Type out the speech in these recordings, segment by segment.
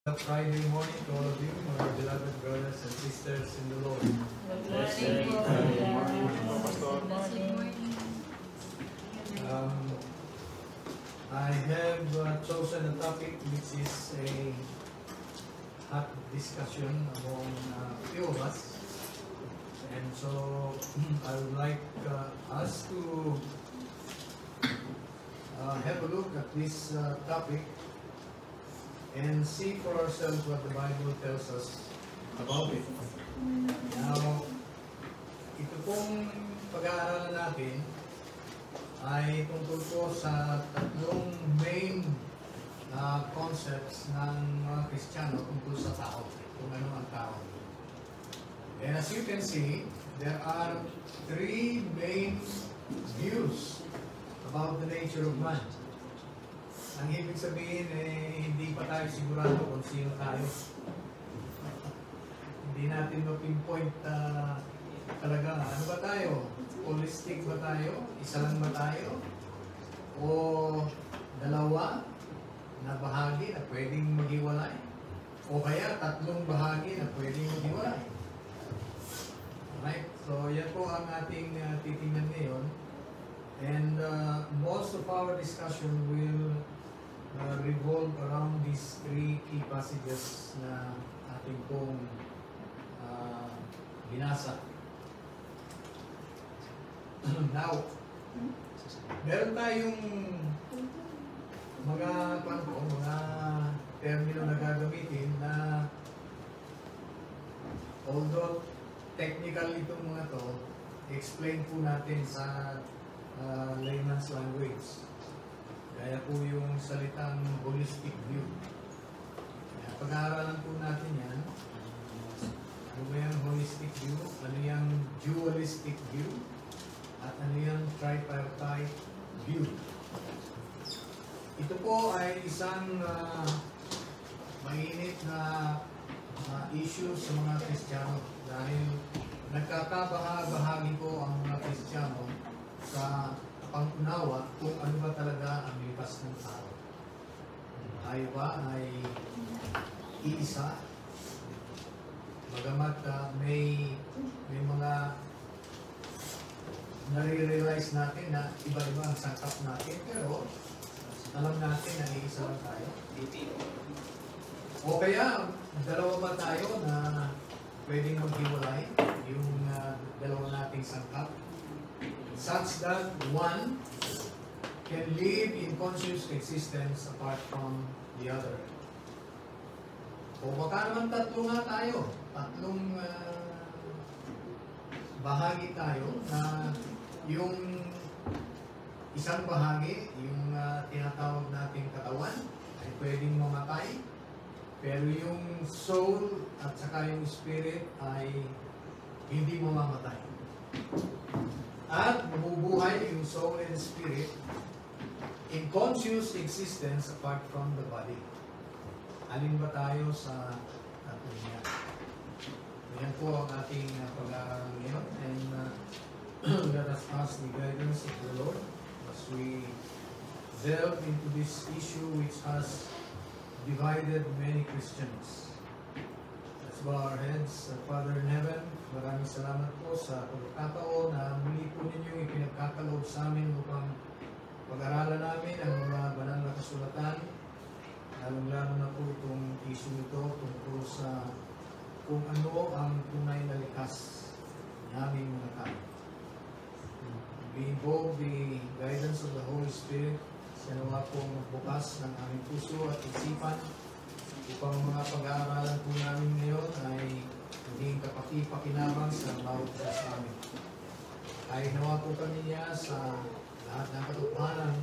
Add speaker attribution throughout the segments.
Speaker 1: Friday morning to all of you, my beloved brothers and sisters in the Lord.
Speaker 2: Good morning, Pastor.
Speaker 1: I have chosen a topic which is a hot discussion among few of us, and so I would like us to have a look at this topic and see for ourselves what the Bible tells us about it. Now, ito pong pag-aaralan natin ay tungkol po sa tatlong main concepts ng mga Kristiyano tungkol sa tao, kung ano ang tao. And as you can see, there are three main views about the nature of man. Ang ibig sabihin, hindi pa tayo sigurado kung sino tayo. Hindi natin ma-pinpoint talaga, ano ba tayo? Holistic ba tayo? Isa lang ba tayo? O dalawa na bahagi na pwedeng maghiwalay? O kaya tatlong bahagi na pwedeng maghiwalay? Alright, so yan po ang ating titingnan ngayon. And most of our discussion will revolve around these three key passages na ating pong binasa. Now, meron tayong mga termino na gagamitin na although technical itong mga to, explain po natin sa layman's language. Kaya po yung salitang holistic view. Kaya pag-aaralan po natin yan. Ano ba yung holistic view? Ano yung dualistic view? At ano yung tripartite view? Ito po ay isang mainit na issue sa mga Kristiyano dahil nagkakabahagi po ang mga Kristiyano sa pang-unawa kung ano ba talaga ang lipas ng tao. Tayo ba ay iisa? Bagamat may mga nare-realize natin na iba-iba ang sangkap natin, pero alam natin na iisa lang tayo. O kaya, dalawa ba tayo na pwedeng maghiwalay yung dalawa nating sangkap? Such that one can live in conscious existence apart from the other. O baka naman tatlo nga tayo. Tatlong bahagi tayo na yung isang bahagi, yung tinatawag nating katawan, ay pwedeng mamatay. Pero yung soul at saka yung spirit ay hindi mamamatay. At mabubuhay yung soul and spirit in conscious existence apart from the body. Alin ba tayo sa tatlo niya? Yan po ang ating pag-aaral ngayon. And let us ask the guidance of the Lord as we delve into this issue which has divided many Christians. Let's bow our heads. Father in heaven, maraming salamat po sa pagkakataon na muli po ninyong ipinagkakaloob sa amin upang pag-aralan namin ang mga banal na kasulatan, lalong-lalo na po itong issue nito tungkol sa kung ano ang tunay na likas naming mga tao. We invoke the guidance of the Holy Spirit sa nawa pong bukas ng aming puso at isipan upang mga pag-aaralan po namin ngayon ay maging kapaki-pakinabang sa bawat isa sa amin. Ay nawa po kami niya sa lahat ng katotohanan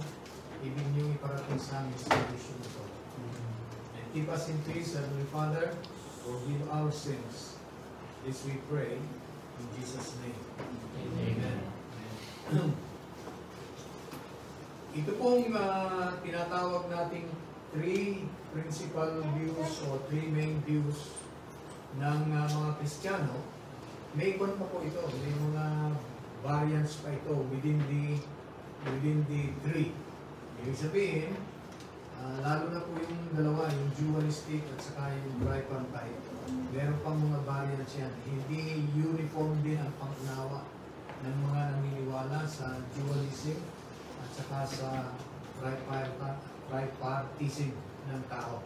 Speaker 1: ibig niyo iparating sa amin sa issue nito. And keep us in peace, Heavenly Father, forgive our sins. This we pray in Jesus' name. Amen. Ito pong tinatawag nating three principal views o three main views ng mga Kristiyano. May iba pa po ito, may mga variants pa ito within the three. Ibig sabihin, Lalo na po yung dalawa, yung dualistic at saka yung tripartite. Meron pang mga variants yan. Hindi uniform din ang pangunawa ng mga naniniwala sa dualism at saka sa tripartism ng tao.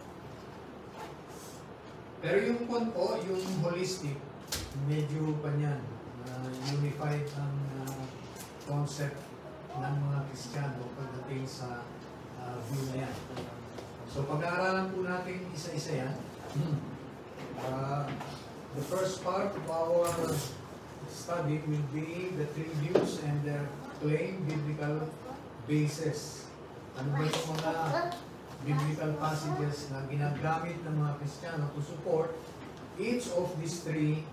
Speaker 1: Pero yung po, yung holistic, medyo pa niyan. Unified ang concept ng mga Kristiyano pagdating sa view na yan. So pag-aaralan po natin isa-isa yan. The first part of our study will be the three views and their plain biblical basis. Ano ba yung mga biblical passages na ginagamit ng mga Kristiyano to support each of these three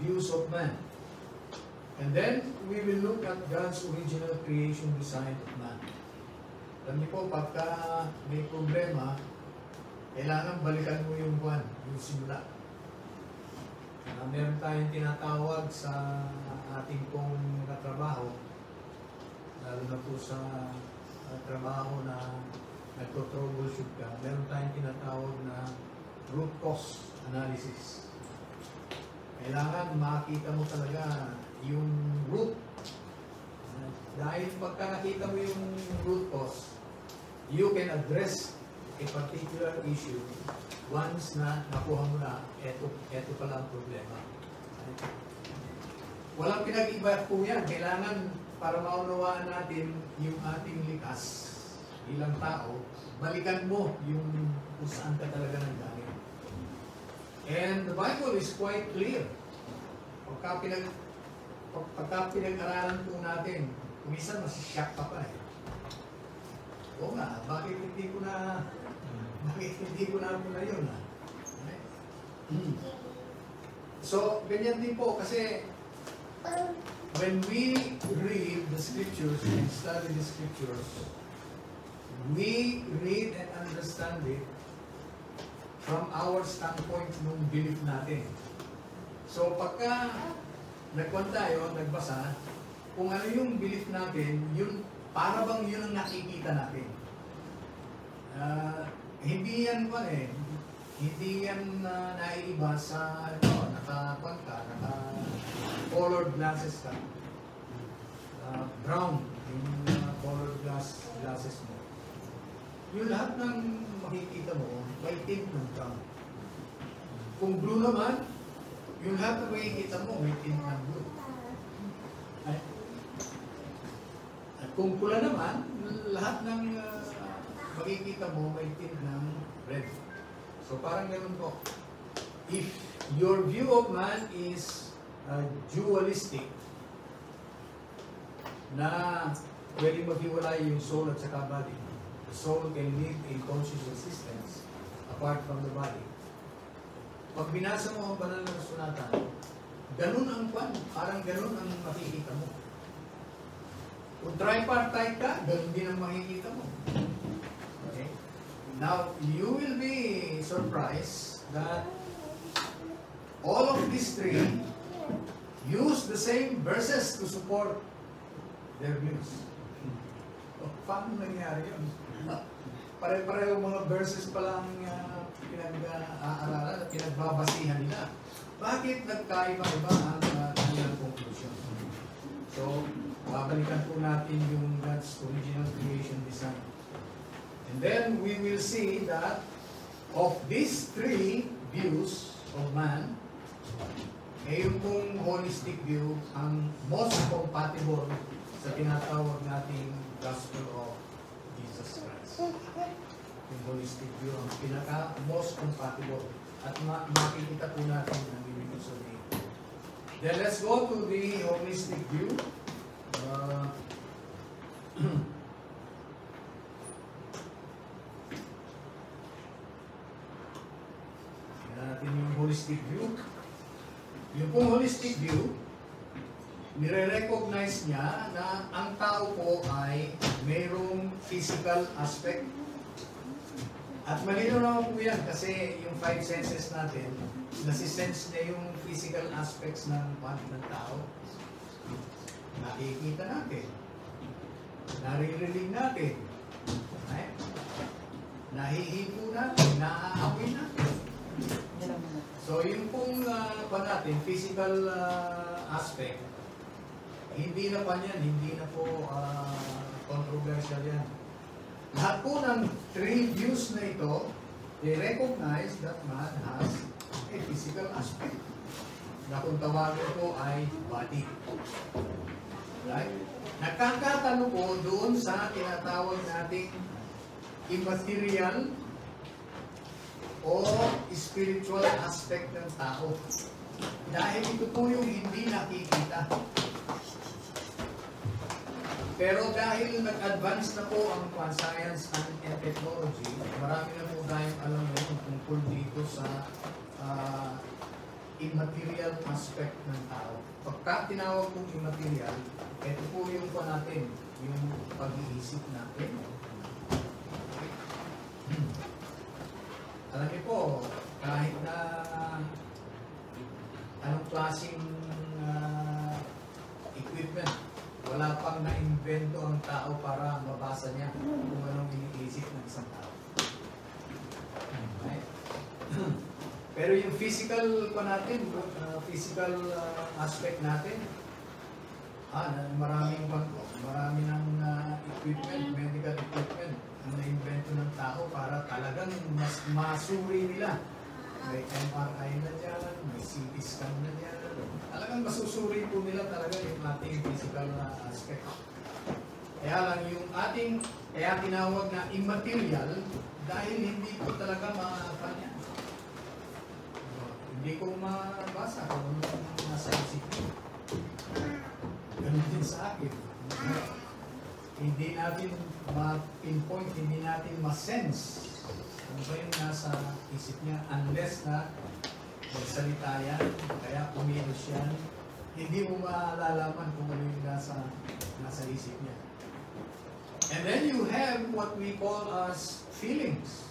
Speaker 1: views of man. And then, we will look at God's original creation design of man. Alam niyo po, pagka may problema, kailangan balikan mo yung buwan, yung simula. Meron tayong tinatawag sa ating pong katrabaho, lalo na po sa trabaho na nagto-troubleshoot ka, meron tayong tinatawag na root cause analysis. Kailangan makita mo talaga yung root. Dahil pagka nakita mo yung root cause, you can address a particular issue once na nakuha mo na, eto pala ang problema. Walang pinag-iba po yan. Kailangan para maunawaan natin yung ating likas bilang tao, balikan mo yung kung saan ka talaga nanggaling. And the Bible is quite clear. Pagka pinag-aralan po natin, minsan masisyak ka pa eh. Oo nga, bakit hindi ko na muna yun ha? Okay? So, ganyan din po kasi when we read the scriptures and study the scriptures, we read and understand it from our standpoint ng belief natin. So, pagka nagkuhan tayo, nagbasa, kung ano yung belief natin, yun, para bang yun ang nakikita natin. Hindi yan hindi yan naiiba sa naka-pan ka, naka-colored glasses ka. Brown, yung colored glasses mo. Yung lahat ng makikita mo, may tint ng brown. Kung blue naman, yung lahat ng makikita mo, may tint ng blue. At kung pula naman, lahat ng makikita mo, may tint ng red. So parang ganun po. If your view of man is dualistic, na pwede maghiwalay yung soul at saka body, the soul can live in conscious existence apart from the body. Pag binasa mo ang banal na kasulatan, ganun ang kwan, parang ganun ang makikita mo. Kung tripartite ka, ganun din ang makikita mo. Okay? Now, you will be surprised that all of these three use the same verses to support their views. Paano nangyari yun? Pare-pareho mga verses pa lang pinag-aaralan at pinagbabasihan nila. Bakit nagkaiba-iba ang kanilang conclusion? So, babalikan po natin yung God's original creation design. And then we will see that of these three views of man, yung pong holistic view ang most compatible sa tinatawag nating Gospel of Jesus Christ. Yung holistic view ang pinaka-most compatible. At makikita po natin ang ibig sabihin. Then let's go to the holistic view. Natin yung holistic view. Yung pong holistic view, nire-recognize niya na ang tao po ay mayroong physical aspect. At malino naman po yan kasi yung five senses natin, nasisense niya yung physical aspects ng tao. Nakikita natin, naririnig natin, nahihipo na, naaamoy na. So yung pong natin, physical aspect, hindi na pa yan, hindi na po controversial yan. Lahat po ng three views na ito, they recognize that man has a physical aspect na kung tawagin po ay body. Right? Nagkakatalo po doon sa tinatawag nating immaterial o spiritual aspect ng tao. Dahil ito po yung hindi nakikita. Pero dahil nag-advance na po ang science and technology, marami na po tayong alam ngayon tungkol dito sa immaterial aspect ng tao. Pagka tinawag po immaterial, ito po yung po natin, yung pag-iisip natin. Alam niyo po, kahit na anong klaseng equipment, wala pang na-invento ang tao para mabasa niya kung anong iniisip ng isang tao. Right? Pero yung physical pa natin, physical aspect natin, maraming ng equipment, medical equipment ang na-invento ng tao para talagang mas masuri nila. May MRI na dyan, may CT scan na dyan. Talagang masusuri po nila talaga yung ating physical aspect. Kaya lang yung ating, kaya tinawag na immaterial dahil hindi ko talaga makakanya. Hindi ko mabasa kung ano nasa isip ko. Ganun din sa akin. Hindi natin ma-pinpoint, hindi natin ma-sense ano ba yung nasa isip niya unless na magsalita yan, kaya kumilos yan, hindi mo malalaman kung ano yung nasa isip niya. And then you have what we call as feelings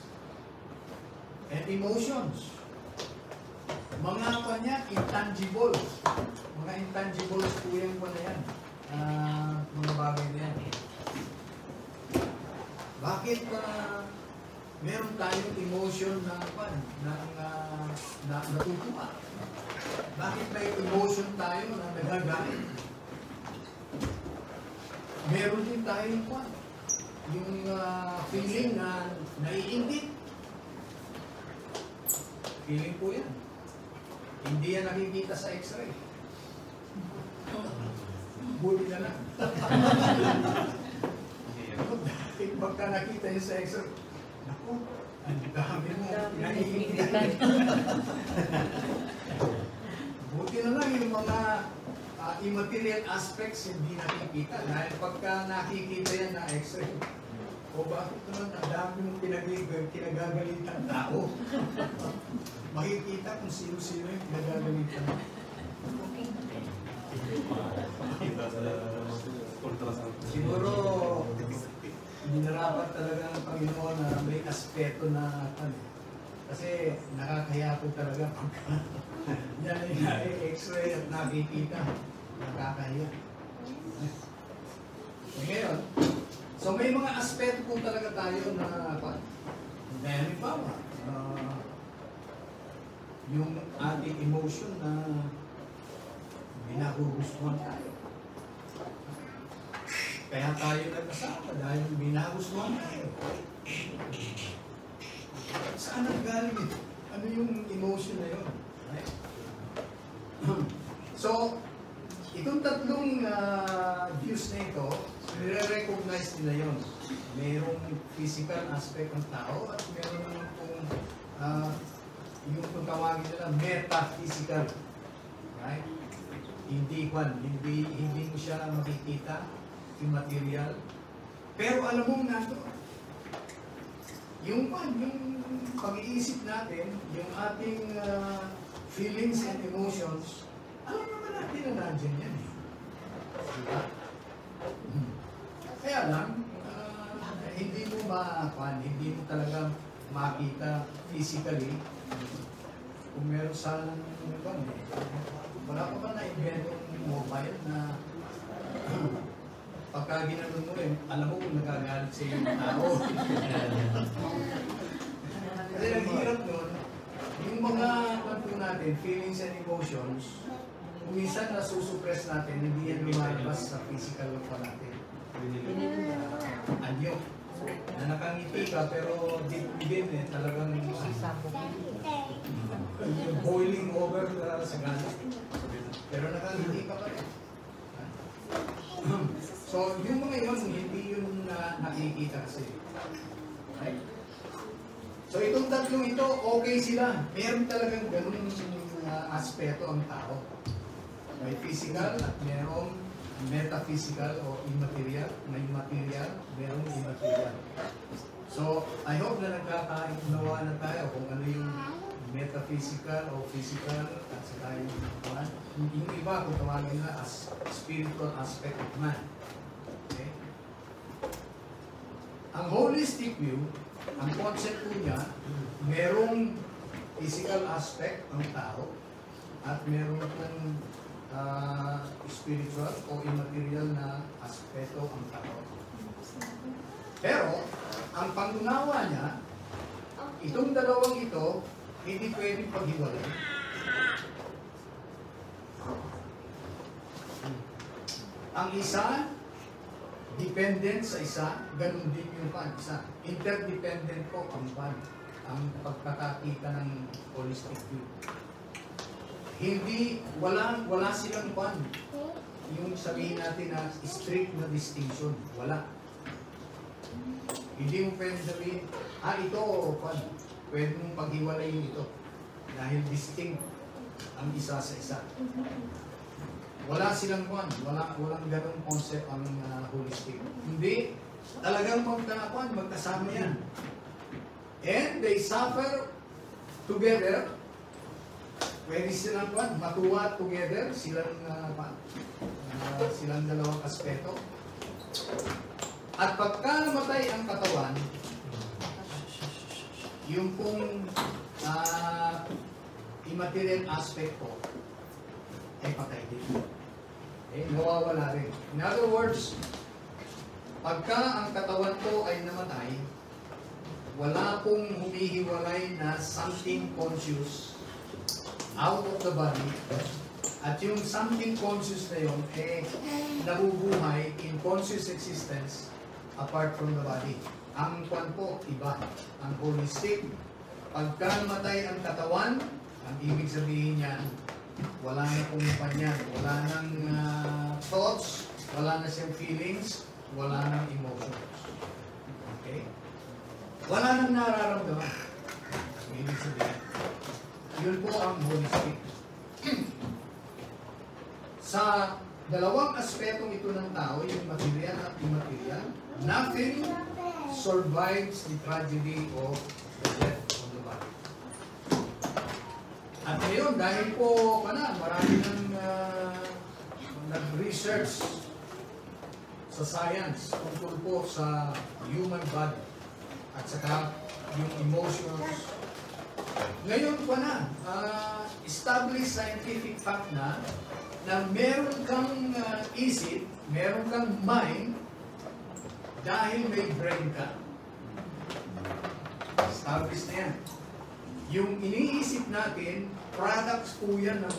Speaker 1: and emotions. Mga kanya, intangible. Mga intangibles po yung na yan. Mga bagay na yan. Bakit meron tayong emotion na natutuwa? Bakit may emotion tayo na nagagalit? Meron din tayong yung feeling na naiinggit. Feeling po yan. Hindi yan nakikita sa x-ray. Buti na lang. Pagka nakita niyo sa x-ray, naku, ang dami mo naiinggit. Buti na lang yung mga immaterial aspects hindi nakikita. Dahil pagka nakikita yan na x-ray, o bakit naman ang dami mong kinagagalitan tao? Makikita kung sino-sino yung kinagagalitan. Siguro, dinarapat talaga ng Panginoon na may aspeto na kasi nakakaya po talaga pagka yan ay x-ray at nakikita. Nakakahiya. Ngayon, so may mga aspeto po talaga tayo na dynamic power. Yung ating emotion na binagugustuhan tayo. Kaya tayo nagkasama dahil binagustuhan tayo. Saan ang galing ito? Ano yung emotion na yun? Right? So, itong tatlong views na ito, nire-recognize nila yun. Mayroong physical aspect ng tao at mayroon naman kung yung kung tawagin nila metaphysical. Right? Hindi mo siya makikita, immaterial. Pero alam mo nga ito, yung pag-iisip natin, yung ating feelings and emotions, alam naman natin na nandiyan yan eh. Diba? Kaya lang, hindi mo hindi mo talaga makita physically. Kung meron sana wala pa ba na-invento yung mobile na pagka ginanon mo alam mo kung nagagalit sa yung tao. Kasi ang hirap nun, yung mga kanto natin, feelings and emotions, kung minsan nasusupress natin, hindi yan lumalabas sa physical pa natin. Anyo. Na nakangiti ka pero deep within talagang boiling over sa galit. Pero nakangiti ka pa rin. So, yung mga yun, hindi yun nakikita kasi. Right? So, itong tatlong ito, okay sila. Meron talagang ganun aspeto ang tao. May physical at merong metaphysical o immaterial. May material, merong immaterial. So, I hope na nagkakainawa na tayo kung ano yung metaphysical o physical at saka yung iba kung tawagin na as spiritual aspect of man. Okay? Ang holistic view, ang concept po niya, merong physical aspect ang tao at meron pong spiritual o immaterial na aspeto ang tao. Pero, ang pangunawa niya, itong dalawang ito, hindi pwedeng paghiwalay. Ang isa, dependent sa isa, ganun din yung isa. Interdependent po ang ang pagkakakita ng holistic view. Hindi, wala silang yung sabihin natin na strict na distinction. Wala. Hindi mo pwede sabihin, ito, pwede mong paghiwalayin ito. Dahil distinct ang isa sa isa. Wala silang walang ganong concept ang holistic. Hindi, talagang magkasama yan. And they suffer together. Pwede silang matuwa together, silang dalawang aspeto. At pagka namatay ang katawan, yung pong immaterial aspect po, ay patay din. Nawawala rin. In other words, pagka ang katawan po ay namatay, wala pong humihiwalay na something conscious out of the body, at yung something conscious na yun, nabubuhay in conscious existence apart from the body. Ang kwan po, iba. Ang holistic, pagka namatay ang katawan, ang ibig sabihin niyan, wala na kumpanyan, wala nang thoughts, wala na siyang feelings, wala nang emotions. Okay? Wala nang nararamdaman. Ibig sabihin. Yun po ang holistic. Sa dalawang aspetong ito ng tao, yung material at immaterial, nothing survives the tragedy of the death of the body. At ngayon, dahil po marami nang nag-research sa science tungkol po sa human body at saka yung emotions. Ngayon established scientific fact na meron kang isip, meron kang mind dahil may brain ka. Established na yan. Yung iniisip natin, products po yan ng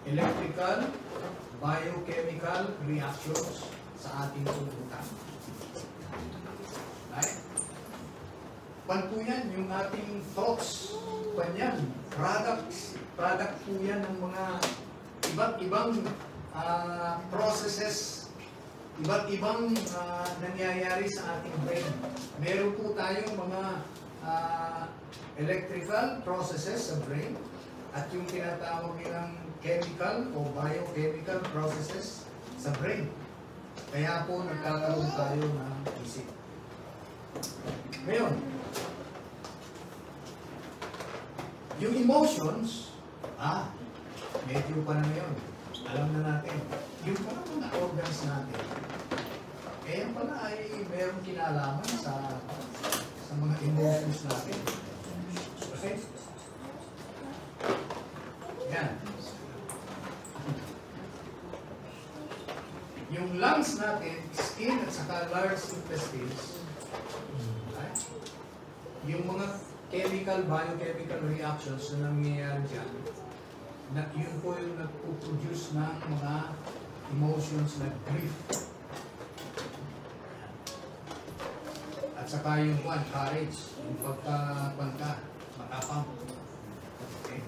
Speaker 1: electrical, biochemical reactions sa ating utak. Right? Po yan, yung ating thoughts, product po yan ng mga iba't ibang processes, iba't ibang nangyayari sa ating brain. Meron po tayong mga electrical processes sa brain at yung tinatawag nilang chemical o biochemical processes sa brain. Kaya po nagkakaroon tayo ng isip. Ngayon, yung emotions, medyo pa na ngayon. Alam na natin. Yung pala mga organs natin, yan pala ay mayroong kinalaman sa mga emotions natin. Okay? Yan. Yung lungs large intestines, right? Yung mga biochemical reactions na nangyayari dyan, yun po yung nagpo-produce ng mga emotions like grief. At saka yung courage, yung pagkapangka, matapang. Okay?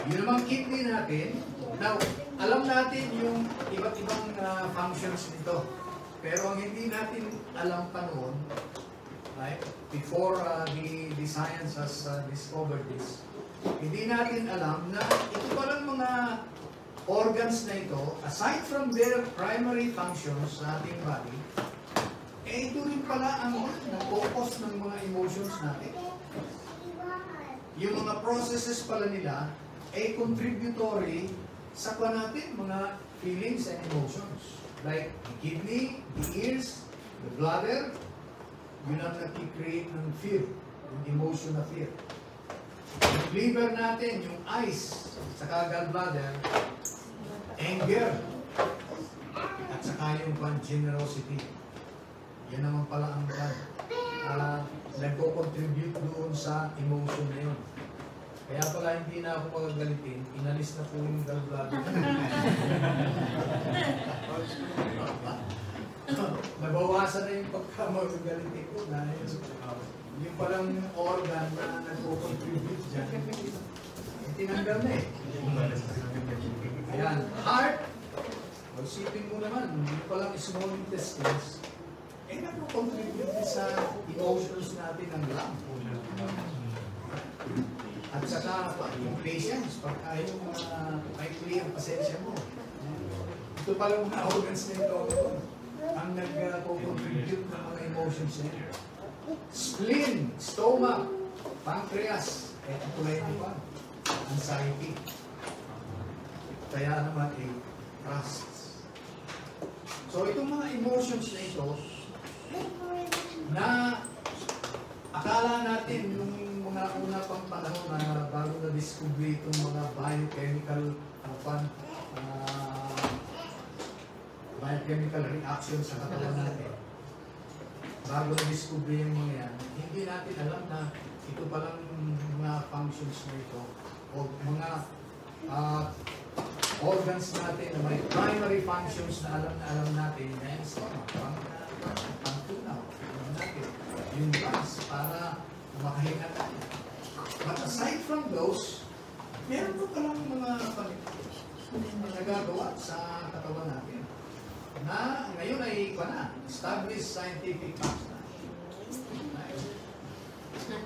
Speaker 1: Yun namang kidney natin. Now, alam natin yung iba't ibang functions nito. Pero ang hindi natin alam pa noon, right? Before the science has discovered this, hindi natin alam na ito palang mga organs na ito, aside from their primary functions sa ating body, ito rin pala ang nag-focus ng mga emotions natin. Yung mga processes pala nila ay contributory sa natin mga feelings and emotions. Like the kidney, the ears, the bladder, yun ang nag-create ng fear, yung emotion na fear. Yung liver natin, yung eyes, saka gallbladder, anger, at saka yung generosity. Yan naman pala ang nagko-contribute doon sa emotion na yun. Kaya pala hindi na ako magagalitin, inalis na po yung gallbladder. Nabawasan na yung pagkamagagalitin ko dahil yung palang organ na nagko-contribute dyan, tinanggal na eh. Ayan, heart, magsipin mo naman, yung palang small intestines, nagko-contribute sa emotions natin ng lung. At saka, yung patience, pagka yung may clear pasensya mo. Ito palang mga organs nito ang nagko-contribute ng mga emotions niya. Spleen, stomach, pancreas, ito pala yung iba. Anxiety. Kaya naman trust. So itong mga emotions na ito, na akala natin nung mga una pang panahon na bago na-discover itong mga biochemical biochemical reactions sa katawan natin. Bago na-discover yung mga yan, hindi natin alam na ito palang mga functions na ito o mga organs natin na may primary functions na alam natin na yung stomach, pang-tunaw, natin, yung lungs para makahinga tayo. But aside from those, meron po palang mga nagagawa sa katawan natin na ngayon ay established scientific facts na.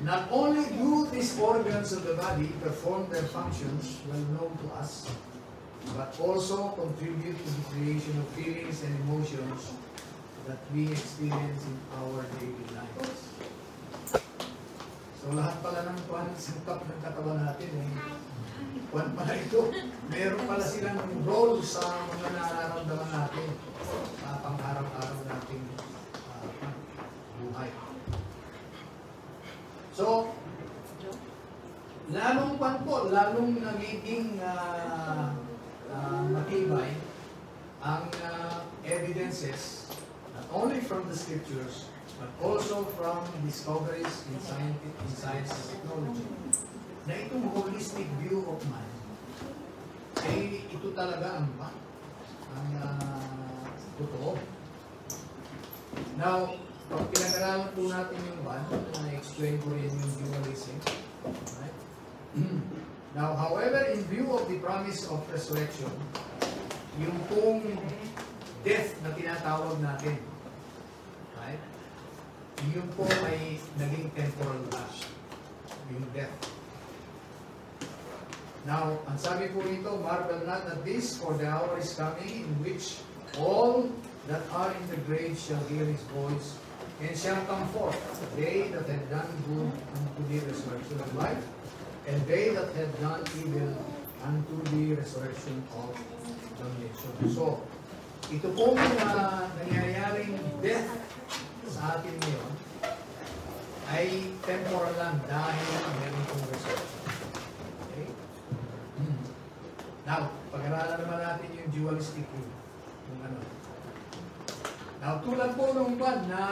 Speaker 1: Not only do these organs of the body perform their functions well known to us, but also contribute to the creation of feelings and emotions that we experience in our daily lives. So lahat pala ng sangkap ng katawan natin kwan pala ito. Meron pala silang role sa mga nararamdaman natin sa pang-araw-araw nating buhay. So, lalong nagiging matibay ang evidences not only from the scriptures but also from discoveries in science and technology na itong holistic view of man ay ito talaga ang totoo. Now, pag pinag-aralan po natin yung na-explain ko rin yung dualism. Right? Now, however, in view of the promise of resurrection, yung pong death na tinatawag natin, right? Yun po ay naging temporal lash. Yung death. Now, ang sabi po rito, marvel not at this, for the hour is coming in which all that are in the grave shall hear his voice, and shall come forth, they that have done good unto the resurrection of life, and they that have done evil unto the resurrection of damnation. So, ito po nangyayaring death sa atin ngayon ay temporal lang dahil meron itong resurrection. Okay? Now, pag-aralan naman natin yung dualistic view. Now, tulad po nung ban na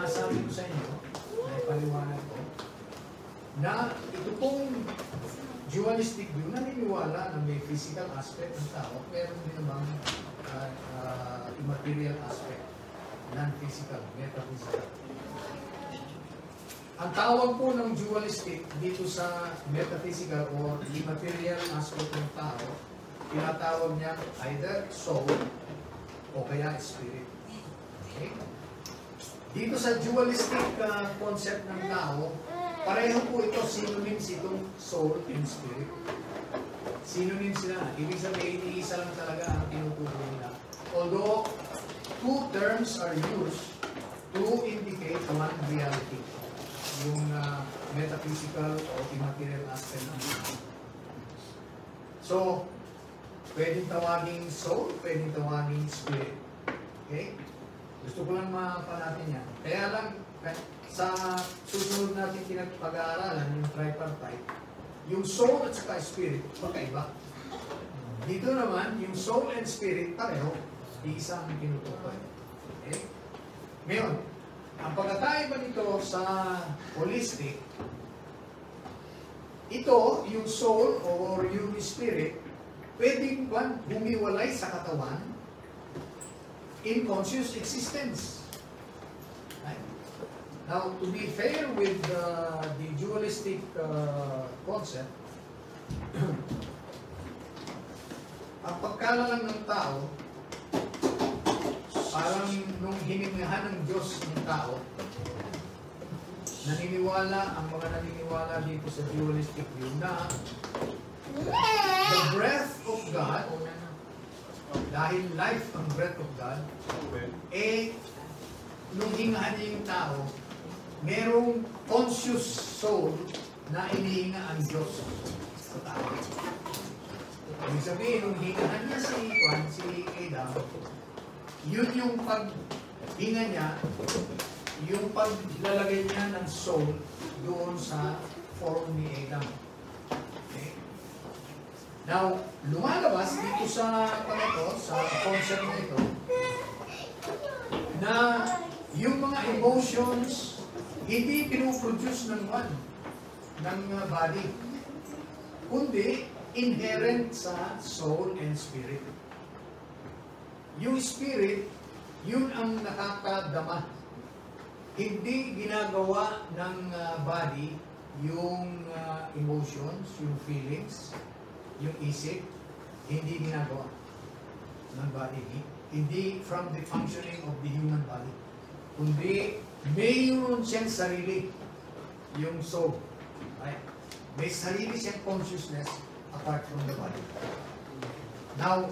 Speaker 1: sabi ko sa inyo, na ipaliwanag ko, na ito pong dualistic view, naniniwala na may physical aspect ng tao, pero din namang immaterial aspect, non-physical, metaphysical. Ang tawag po ng dualistic dito sa metaphysical or immaterial aspect ng tao, tinatawag niya either soul o kaya spirit. Okay? Dito sa dualistic concept ng tao, pareho po ito, synonyms itong soul and spirit. Synonyms sila. Ibig sabihin, iisa lang talaga ang tinutukoy nila. Although, two terms are used to indicate one reality. Yung metaphysical o immaterial aspect ng tao. So, pwedeng tawaging soul, pwedeng tawaging spirit. Okay? Gusto ko lang natin yan. Kaya lang, sa susunod natin pinag-pag-aaralan, yung tripartite, yung soul at saka spirit, magkaiba. Dito naman, yung soul and spirit, pareho. Iisa ang tinutukoy. Okay? Ngayon, ang pagkakaiba nito sa holistic, ito, yung soul or yung spirit, pwedeng humiwalay sa katawan in conscious existence. Right? Now, to be fair with the dualistic concept, ang pagkalalang ng tao, parang nung hiningahan ng Diyos ng tao, ang mga naniniwala dito sa dualistic view na the breath of God, dahil life ang breath of God, nung hingahan niya yung tao, merong conscious soul na inihinga ang Diyos sa tao. Ibig sabihin, nung hingahan niya si Adam, yun yung paghinga niya, yung paglalagay niya ng soul doon sa form ni Adam. Okay? Now, lumalabas dito sa concept na ito, na yung mga emotions hindi pinuproduce ng body, kundi inherent sa soul and spirit. Yung spirit, yun ang nakakadama. Hindi ginagawa ng body yung emotions, yung feelings, yung isip, hindi ginagawa ng body. Hindi from the functioning of the human body. Kundi mayroon siyang sarili, yung soul. Right? May sarili siyang consciousness apart from the body. Now,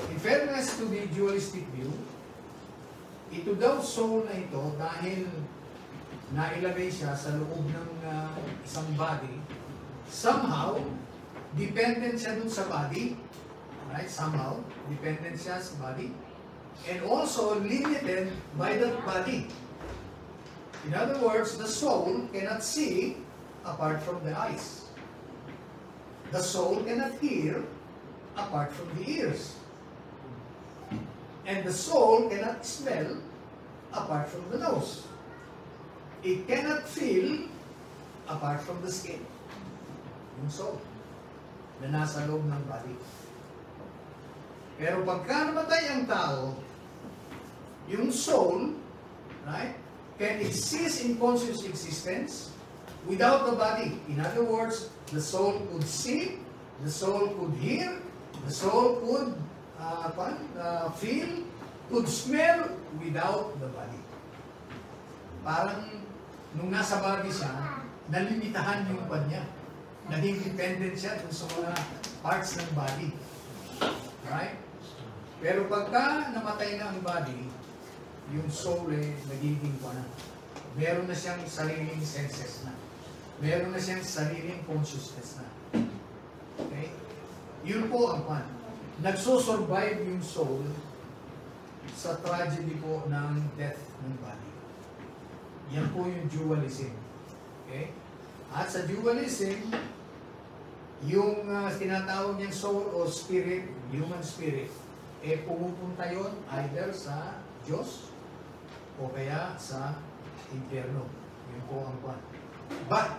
Speaker 1: in fairness to the dualistic view, ito daw soul na ito, dahil nailagay siya sa loob ng isang body, somehow, dependent siya dun sa body, right? Somehow, dependent siya sa body, and also limited by that body. In other words, the soul cannot see apart from the eyes. The soul cannot hear apart from the ears. And the soul cannot smell apart from the nose. It cannot feel apart from the skin. Yung soul na nasa loob ng body. Pero pagka namatay ang tao, yung soul, right, can exist in conscious existence without the body. In other words, the soul could see, the soul could hear, the soul could feel, could smell without the body. Parang nung nasa body siya, nalimitahan yung pan niya. Naging dependent siya dun sa mga parts ng body. Right? Pero pagka namatay na ang body, yung soul nagiging na. Meron na siyang sariling senses na. Meron na siyang sariling consciousness na. Okay? Yun po ang pan. Nagsosurvive yung soul sa tragedy po ng death ng body. Yan po yung dualism. Okay? At sa dualism, yung tinatawag niyang soul o spirit, human spirit, pumupunta yon either sa Diyos o kaya sa impyerno. Yun po ang kwan. But,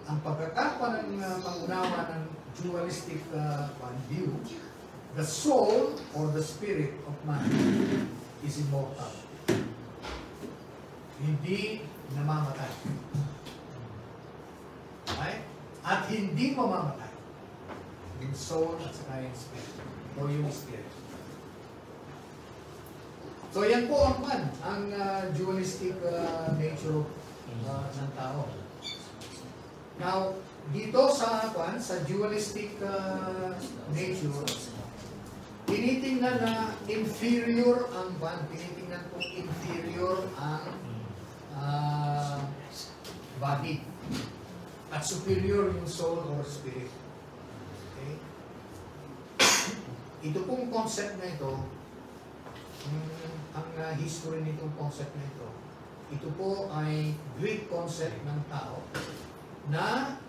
Speaker 1: ang pagkakapa ng pangunawa ng dualistic view, the soul or the spirit of man is immortal. Hindi namamatay. Right? At hindi mamamatay. Yung soul at saka yung spirit. O yung spirit. So yan po ang man, ang dualistic nature ng tao. Now, dito sa dualistic nature, tinitingnan na inferior ang tinitingnan kung inferior ang body at superior yung soul or spirit. Okay? Ito pong concept na ito, ang history nitong concept na ito po ay Greek concept ng tao na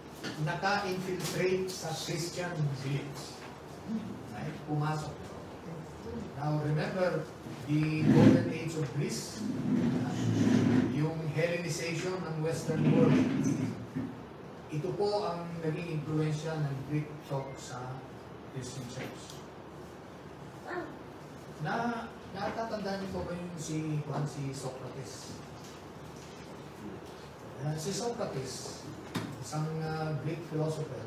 Speaker 1: naka-infiltrate sa Christian beliefs. Right? Pumasok. Now remember, the golden age of Greece, yung Hellenization ng Western world, ito po ang naging influensya ng Greek thought sa Christian Church. Natatandaan niyo po ba yung si Socrates? Si Socrates, isang Greek philosopher,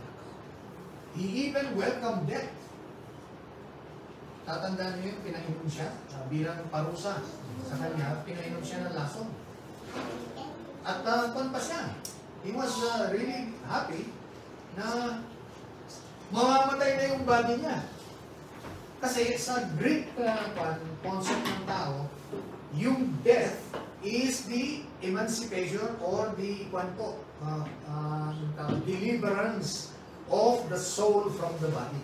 Speaker 1: he even welcomed death. Tatandaan niyo yung pinainom siya bilang parusa sa kanya, pinainom siya ng lason. At pa siya. He was really happy na mamamatay na yung body niya. Kasi sa Greek concept ng tao, yung death is the emancipation or the deliverance of the soul from the body.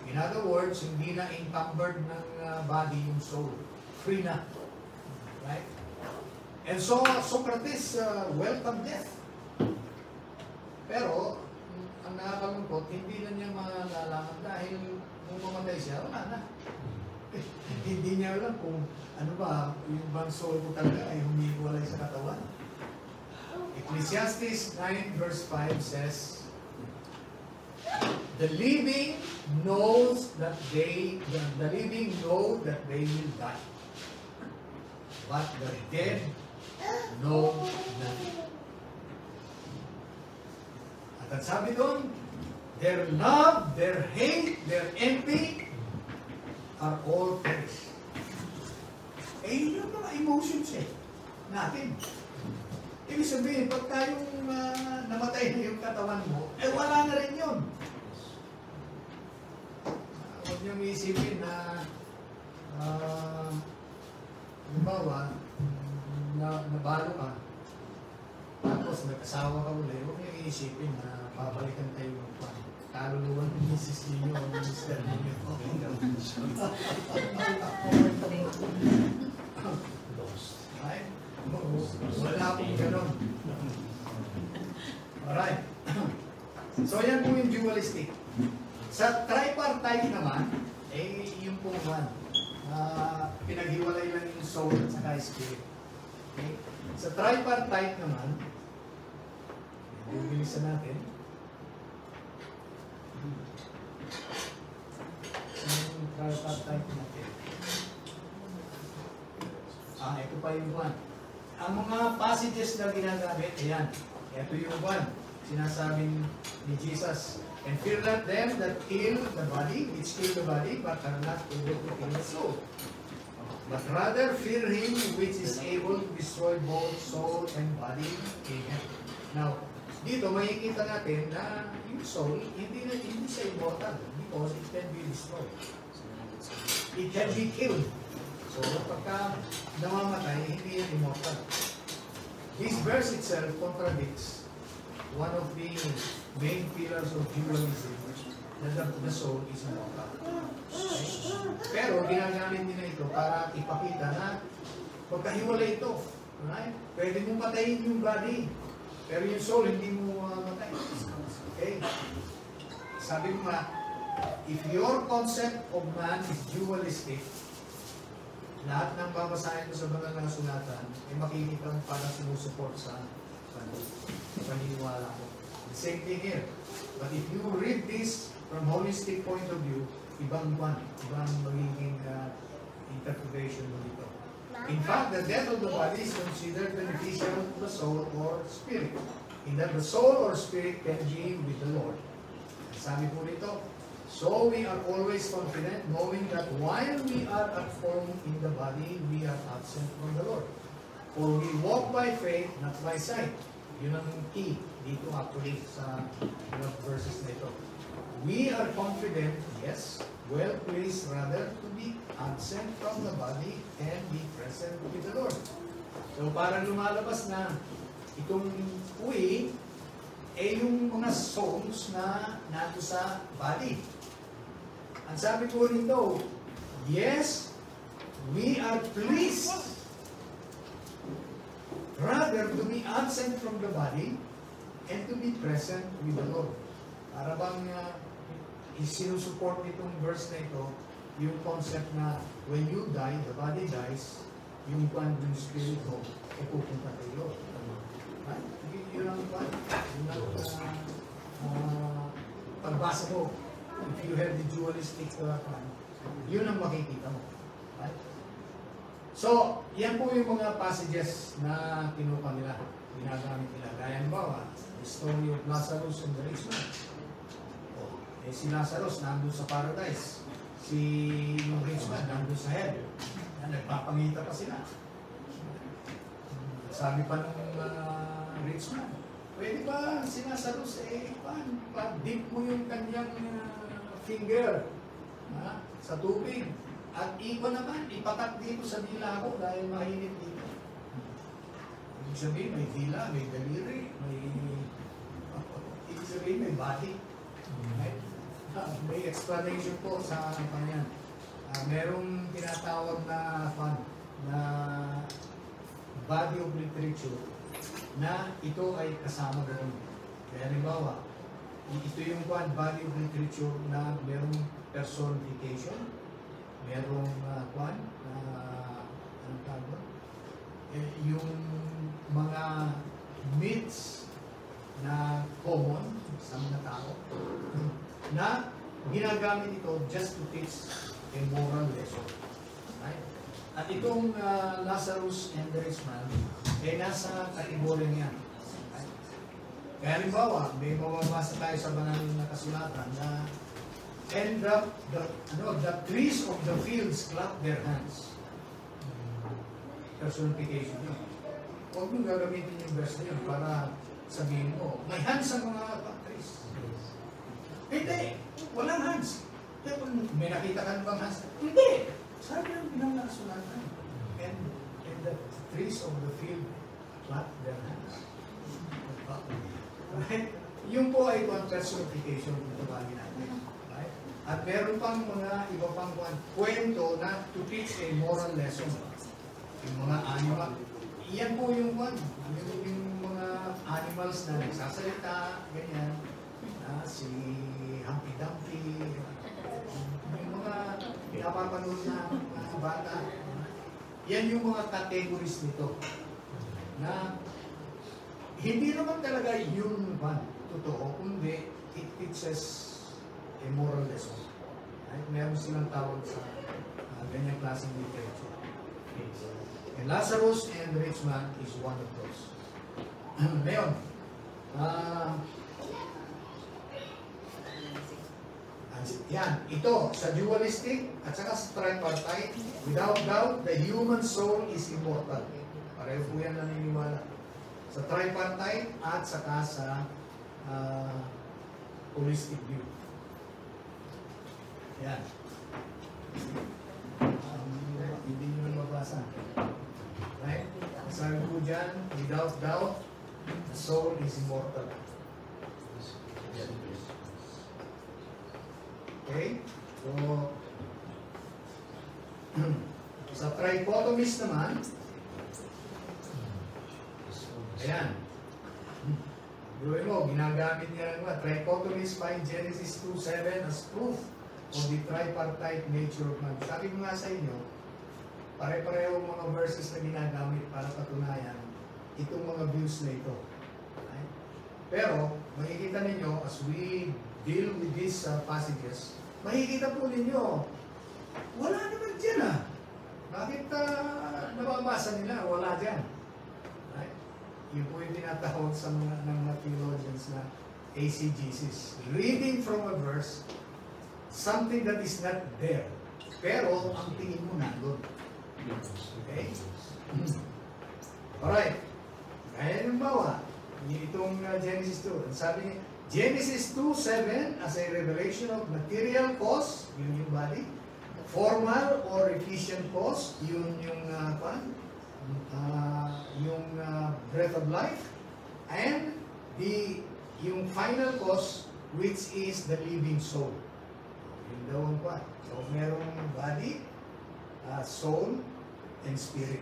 Speaker 1: In other words, hindi na encumbered ng body yung soul. Free na. Right? And so, Socrates welcomed death. Pero, ang nakakalungkot, hindi na niya malalaman dahil nung mamatay siya, wala na. Hindi niya alam kung ano ba, yung bang soul ko talaga ay humiwalay sa katawan. Ecclesiastes 9 verse 5 says, the living know that they will die, but the dead know nothing. At ang sabi doon, their love, their hate, their envy are all perished. Yun yung mga emotions natin. Ibig sabihin, pag tayong namatay na yung katawan mo, wala na rin yun. Huwag niyong isipin na halimbawa, nabalo ka, tapos nag-asawa ka ulit, huwag niyong isipin na babalikan tayo ng kaluluwa ng misis ninyo o ng mister ninyo. Right? Wala akong gano'n. Alright. So yan po yung dualistic. Sa tripartite naman, yung po one, pinaghiwalay lang yung soul at saka spirit. Okay? Sa tripartite naman, bibilisan natin. Yung tripartite natin. Ito pa yung one. Ang mga passages na ginagamit, ayan. Ito yung one. Sinasabing ni Jesus, and fear not them that kill the body, which kill the body, but are not able to kill the soul. But rather fear him which is able to destroy both soul and body in hell. Now, dito makikita natin na yung soul, hindi siya immortal because it can be destroyed. It can be killed. So, pagka namamatay, hindi yan immortal. This verse itself contradicts one of the main pillars of dualism, that the soul is immortal. Okay? Pero ginagamit nila ito para ipakita na pagkahiwalay ito. Right? Pwede mong patayin yung body, pero yung soul hindi mo matay. Okay? Sabi mo nga, if your concept of man is dualistic, lahat ng babasahin mo sa mga nasulatan, ay makikita mo parang sinusuport sa paniniwala ko. The same thing here. But if you read this from holistic point of view, ibang magiging interpretation mo dito. In fact, the death of the body is considered beneficial to the soul or spirit, in that the soul or spirit can be with the Lord. Sabi po nito, so we are always confident knowing that while we are at home in the body, we are absent from the Lord. For we walk by faith, not by sight. Yun ang key dito actually sa verses nito. We are confident, yes, well pleased rather to be absent from the body and be present with the Lord. So parang lumalabas na itong we, yung mga souls na nato sa body. Ang sabi ko nito, yes, we are pleased rather to be absent from the body and to be present with the Lord. Para bang isinusupport nitong verse na ito, yung concept na when you die, the body dies, yung spirit mo, ay pupunta kay Lord. Right? Yun ang pagbasa mo. If you have the dualistic yun ang makikita mo. Right? So, yan po yung mga passages na kinuha nila, ginagamit nila. Gaya ba, the story of Lazarus and the rich man. Si Lazarus nandun sa paradise, yung rich man nandun sa hell. Nagpapangita pa sila. Sabi pa ng rich man, pwede ba si Lazarus, pa-dip mo yung kanyang finger sa tubig at iba naman, ipatak dito sa dila ko dahil mainit dito. Ibig sabihin, may dila, may daliri, ibig sabihin, may body. Right? May explanation po sa kanyan. Merong tinatawag na body of literature na ito ay kasama doon. Kaya halimbawa, ito yung body of literature na merong personification, merong anong tawag? Yung mga myths na common sa mga tao na ginagamit ito just to teach a moral lesson. Right? At itong Lazarus and the rich man ay nasa kategorya niya. Right? Kaya halimbawa, may mababasa tayo sa banal na kasulatan na and the trees of the fields clap their hands. Personification yun. Huwag mong gagamitin yung verse na yun para sabihin mo, may hands ang mga trees. Hindi, walang hands. May nakita ka bang hands? Hindi. Sabi ang pinangkasulatan. And the trees of the field clap their hands. Right? Yung po ay personification kung tawagin natin. Right? At meron pang mga iba pang kwento na to teach a moral lesson. Yung mga animal. Iyan po yung mga animals na nagsasalita, ganyan. Si Humpty Dumpty, yung mga pinapapanood na mga bata. Yan yung mga categories nito. Na hindi naman talaga yun totoo, kundi it teaches a moral lesson. Right? Meron silang tawag sa ganyang klaseng literature. And Lazarus and the rich man is one of those. Ngayon, yan, ito, sa dualistic at saka sa tripartite, without doubt, the human soul is immortal. Pareho po yan naniniwala. Sa tripartite at saka sa holistic view. Yan. Hindi nyo na mabasa. Right? Sabi po dyan, without doubt, the soul is immortal. Okay? So, sa trichotomist naman, ayan. Gawin mo, ginagamit niya ng mga trichotomies find Genesis 2:7 as proof of the tripartite nature of man. Sabi ko nga sa inyo, pare-pareho mga verses na ginagamit para patunayan itong mga views na ito. Okay? Pero, makikita ninyo, as we deal with these passages, makikita po ninyo, wala naman dyan ah. Bakit nababasa nila? Wala dyan. Right? Yun po yung tinatawag sa mga theologians na ACGCs. Reading from a verse, something that is not there. Pero, ang tingin mo nandun. Okay? Alright. Kaya yung bawa, itong Genesis 2. Sabi niya, Genesis 2:7 as a revelation of material cause, yun yung body. Formal or efficient cause, yun yung breath of life. And yung final cause, which is the living soul. Yun daw ang kwan. So, merong body, soul, and spirit.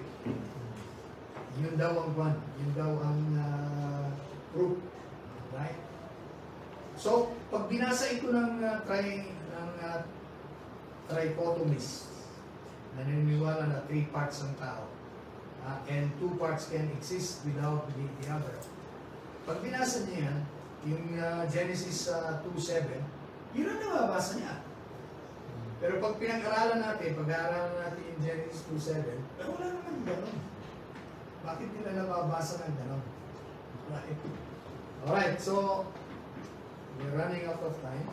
Speaker 1: Yun daw ang kwan. Yun daw ang proof. Right? So, pag binasa ito ng trichotomies, naniniwala na 3 parts ang tao, and 2 parts can exist without the other. Pag binasa niya yan, yung Genesis 2:7, yun ang nababasa niya. Pero pag pinag-aralan natin, pag-aaralan natin yung Genesis 2:7, wala naman gano'n. Bakit nila nababasa ng gano'n? Right? Alright, so, we're running out of time.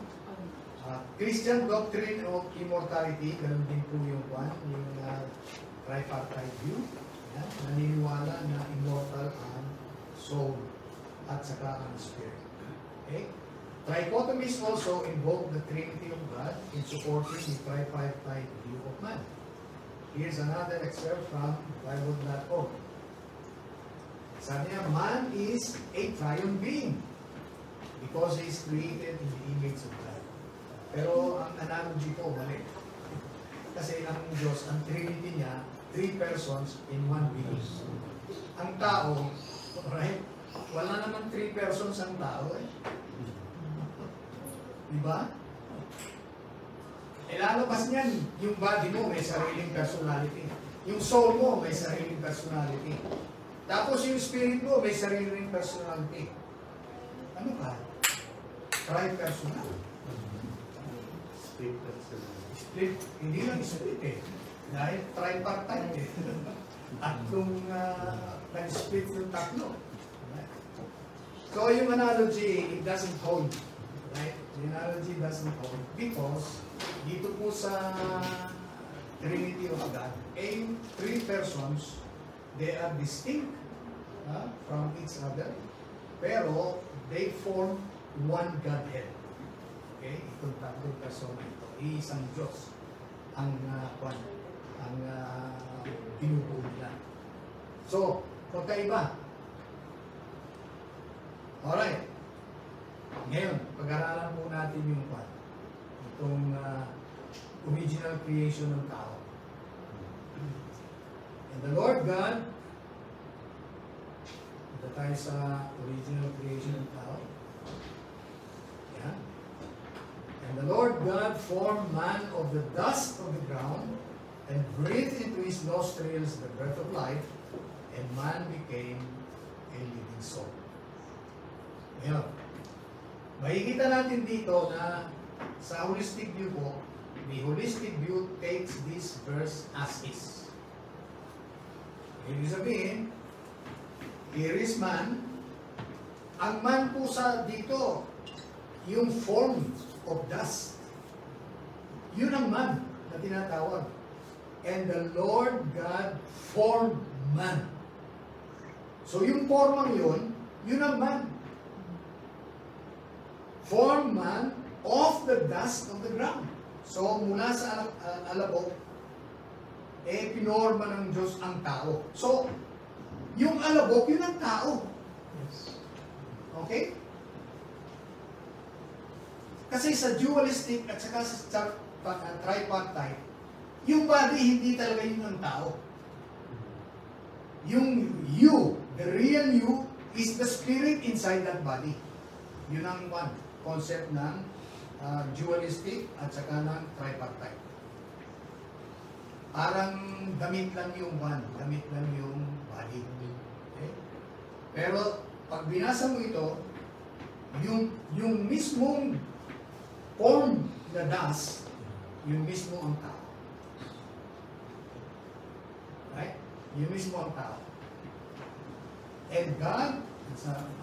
Speaker 1: Christian doctrine of immortality, ganun din po yung tripartite view. Yan, naniniwala na immortal ang soul at saka ang spirit. Okay? Trichotomies also invoke the Trinity of God in supporting the tripartite view of man. Here's another excerpt from Bible.org. Sabi niya, man is a triune being because he is created in the image of God. Pero ang analogy po, mali. Kasi ang Diyos, ang Trinity niya, 3 persons in 1 being. Ang tao, right? Wala naman 3 persons ang tao eh. Diba? Ilalabas niyan, yung body mo may sariling personality. Yung soul mo may sariling personality. Tapos yung spirit mo may sariling personality. Ano ka? Tri-personal. Split. Hindi lang split eh. Dahil tripartite eh. At kung nag-split yung tatlo. Right? So yung analogy, it doesn't hold. Right? The analogy doesn't hold. Because dito po sa Trinity of God, 3 persons, they are distinct from each other, pero they form one Godhead. Okay? Itong tatlong persona ito. Iisang Diyos ang binubuo nila. So, pagkaiba. Alright. Ngayon, pag-aralan po natin yung itong original creation ng tao. And the Lord God, ito tayo sa original creation ng tao. Yan. And the Lord God formed man of the dust of the ground and breathed into his nostrils the breath of life, and man became a living soul. Ngayon, makikita natin dito na sa holistic view po, the holistic view takes this verse as is. Ibig sabihin, here is man. Ang man po sa dito, yung form of dust. Yun ang man na tinatawag. And the Lord God formed man. So yung formang yun, yun ang man. Formed man of the dust of the ground. So mula sa alabok, pinorma ng Diyos ang tao. So, yung alabok, yun ang tao. Okay? Kasi sa dualistic at saka sa tripartite, yung body, hindi talaga yun ang tao. Yung you, the real you, is the spirit inside that body. Yun ang one concept ng dualistic at saka ng tripartite. Parang damit lang yung one, damit lang yung body. Okay? Pero pag binasa mo ito, yung mismong form na dust, yung mismo ang tao. Right? Yung mismo ang tao. And God,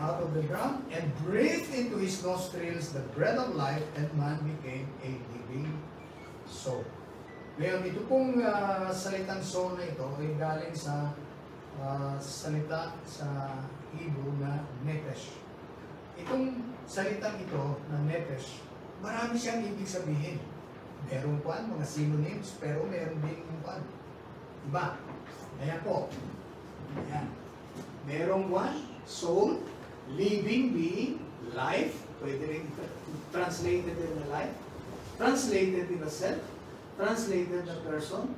Speaker 1: out of the ground, and breathed into his nostrils the breath of life, and man became a living soul. Ngayon, ito pong salitang soul na ito ay galing sa salita sa Hebrew na nefesh. Itong salitang ito na nefesh, marami siyang ibig sabihin. Meron pa mga synonyms, pero meron din pa iba. Ayan po. Ayan. Merong one, soul, living being, life, pwede rin translated in a life, translated in a self, translated in a person,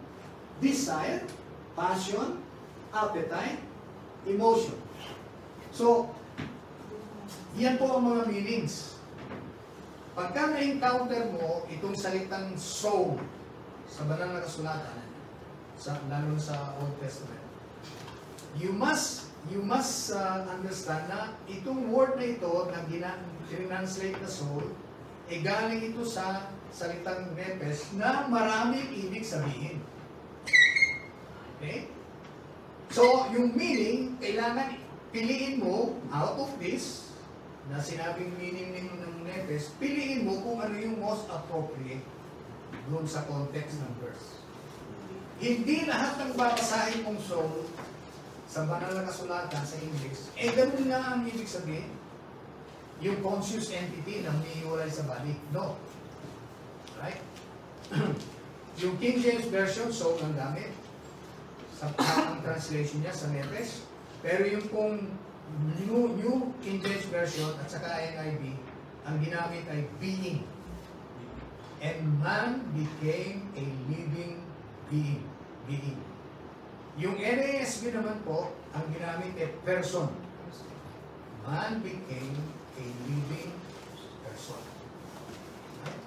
Speaker 1: desire, passion, appetite, emotion. So, yan po ang mga meanings. Pagka na-encounter mo itong salitang soul sa banal na kasulatan, lalo sa Old Testament, you must understand na itong word na ito na translate na soul, galing ito sa salitang nepes na maraming ibig sabihin. Okay? So, yung meaning, kailangan piliin mo out of this, na sinabing meaning ng nepes, piliin mo kung ano yung most appropriate doon sa context ng verse. Hindi lahat ng babasahin mong soul sa banal na kasulatan sa English, ganun nga ang ibig sabihin. Yung conscious entity na humihiwalay sa body. No. Right? Yung King James Version, soul ang gamit. Ang translation niya sa nepes. Pero yung kung New King James Version at saka NIV, ang ginamit ay being. And man became a living being. Yung NASB naman po, ang ginamit ay person. Man became a living person. Right?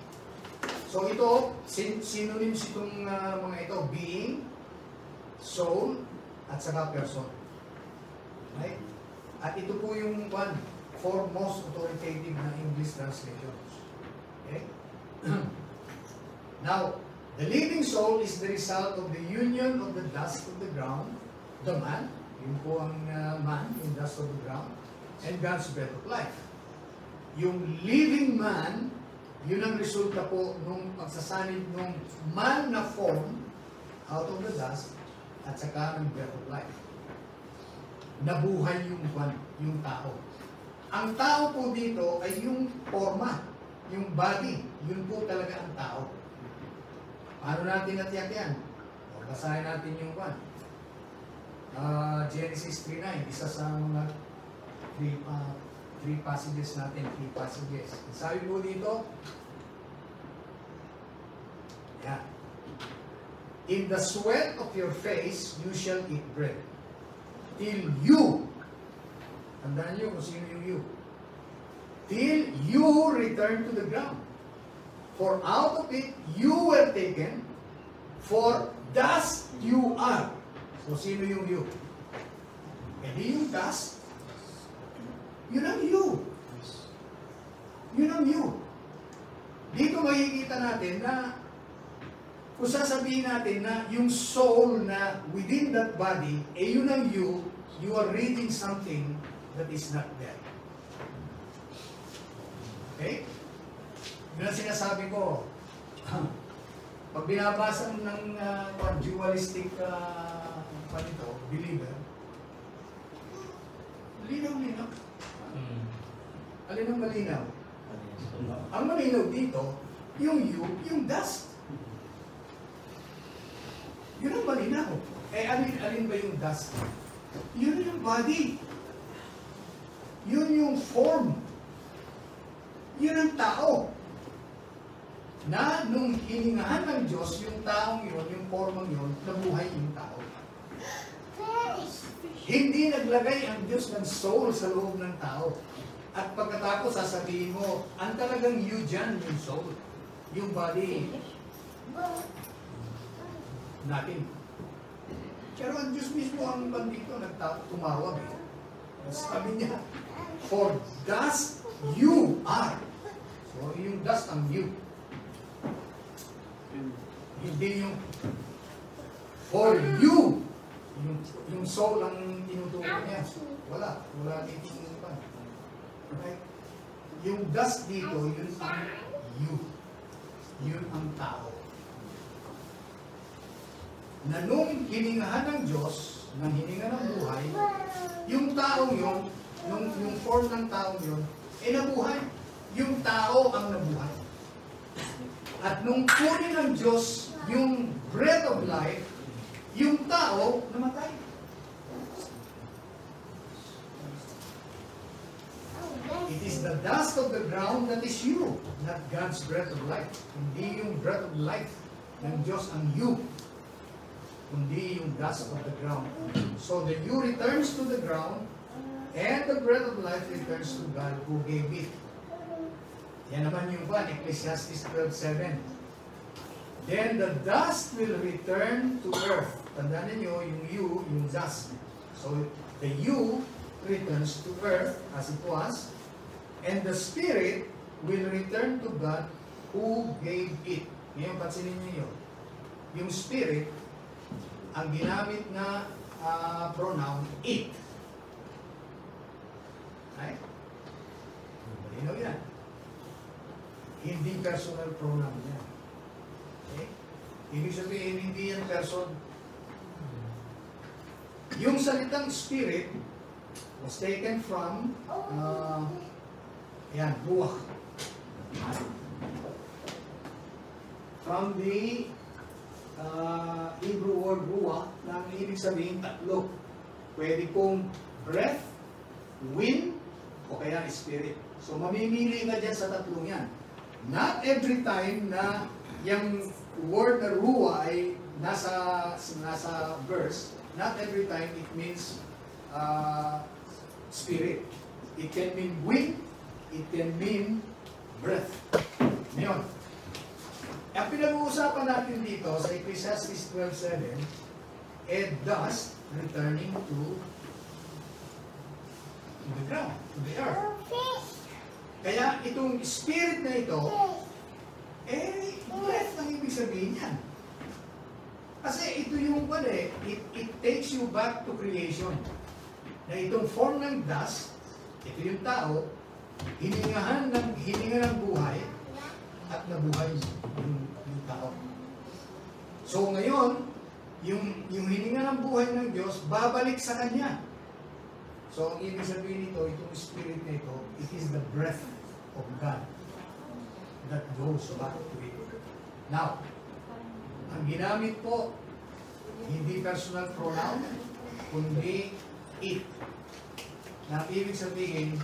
Speaker 1: So ito, synonyms itong mga ito, being, soul, at saka person. Right? At ito po yung four most authoritative na English translations. Okay? Now, the living soul is the result of the union of the dust of the ground, the man, yun po ang man, yung dust of the ground, and God's breath of life. Yung living man, yun ang resulta po nung pagsasanib nung man na form out of the dust at saka ng breath of life. Nabuhay yung tao. Ang tao po dito ay yung forma, yung body, yun po talaga ang tao. Paano natin natiyak yan? Basahin natin yung Genesis 3:9, isa sa mga three passages natin, 3 passages. Sabi po dito, yeah. In the sweat of your face, you shall eat bread. Till you, tandaan nyo kung sino yung you, till you return to the ground. For out of it you were taken, for dust you are. So, sino yung you? Hindi yung dust. Yun ang you. Yun ang you. Dito makikita natin na kung sasabihin natin na yung soul na within that body, yun ang you are reading something that is not there. Okay? Yun ang sinasabi ko. Pag binabasa ng dualistic believer, malinaw. Alin ang malinaw? Ang malinaw dito, yung you, yung dust. Yun ang malinaw. Alin ba yung dust? Yun yung body. Yun yung form. Yun ang tao. Na nung hiningahan ng Diyos, yung taong yun, yung formang yun, nabuhay yung tao. Hindi naglagay ang Diyos ng soul sa loob ng tao. At pagkatapos sasabihin mo, ang talagang you dyan, yung soul. Yung body, nothing. Pero ang Diyos mismo ang bandito tumawag eh. Sabi niya, for dust you are. So yung dust ang you. Hindi yung for you. Yung soul ang tinutukoy niya. Wala dito yung pa. Right? Yung dust dito, yun ang you. Yun ang tao. Na nung hiningahan ng Diyos, nang hininga ng buhay, yung taong yun, yung form ng taong yun, nabuhay. Yung tao ang nabuhay. At nung kunin ng Diyos yung breath of life, yung tao namatay. It is the dust of the ground that is you, not God's breath of life. Hindi yung breath of life ng Diyos ang you, kundi yung dust of the ground. So the you returns to the ground, and the breath of life returns to God who gave it. Yan naman yung one, Ecclesiastes 12:7. Then the dust will return to earth. Tandaan niyo yung you, yung dust. So the you returns to earth as it was, and the spirit will return to God who gave it. Ngayon, pansinin niyo yun. Yung spirit, ang ginamit na pronoun, it. Right? Malinaw yan. Hindi personal pronoun yan. Okay? Ibig sabihin, hindi yan person. Yung salitang spirit was taken from ruach. From the Hebrew word ruach, na ang ibig sabihin tatlo. Pwede kong breath, wind, o kaya spirit. So mamimili ka dyan sa tatlong yan. Not every time na yung word na ruwa ay nasa verse, not every time it means spirit. It can mean wind, it can mean breath. Ngayon, ang pinag-uusapan natin dito sa Ecclesiastes 12:7, dust returning to the ground, to the earth. Kaya itong spirit na ito, breath ang ibig sabihin yan. Kasi ito yung it takes you back to creation. Na itong form ng dust, ito yung tao, hininga ng buhay, at nabuhay yung tao. So ngayon, yung hininga ng buhay ng Diyos, babalik sa Kanya. So ang ibig sabihin nito, itong spirit na ito, it is the breath of God that goes back to it. Now, ang ginamit po, hindi personal pronoun, kundi it. Na ibig sabihin,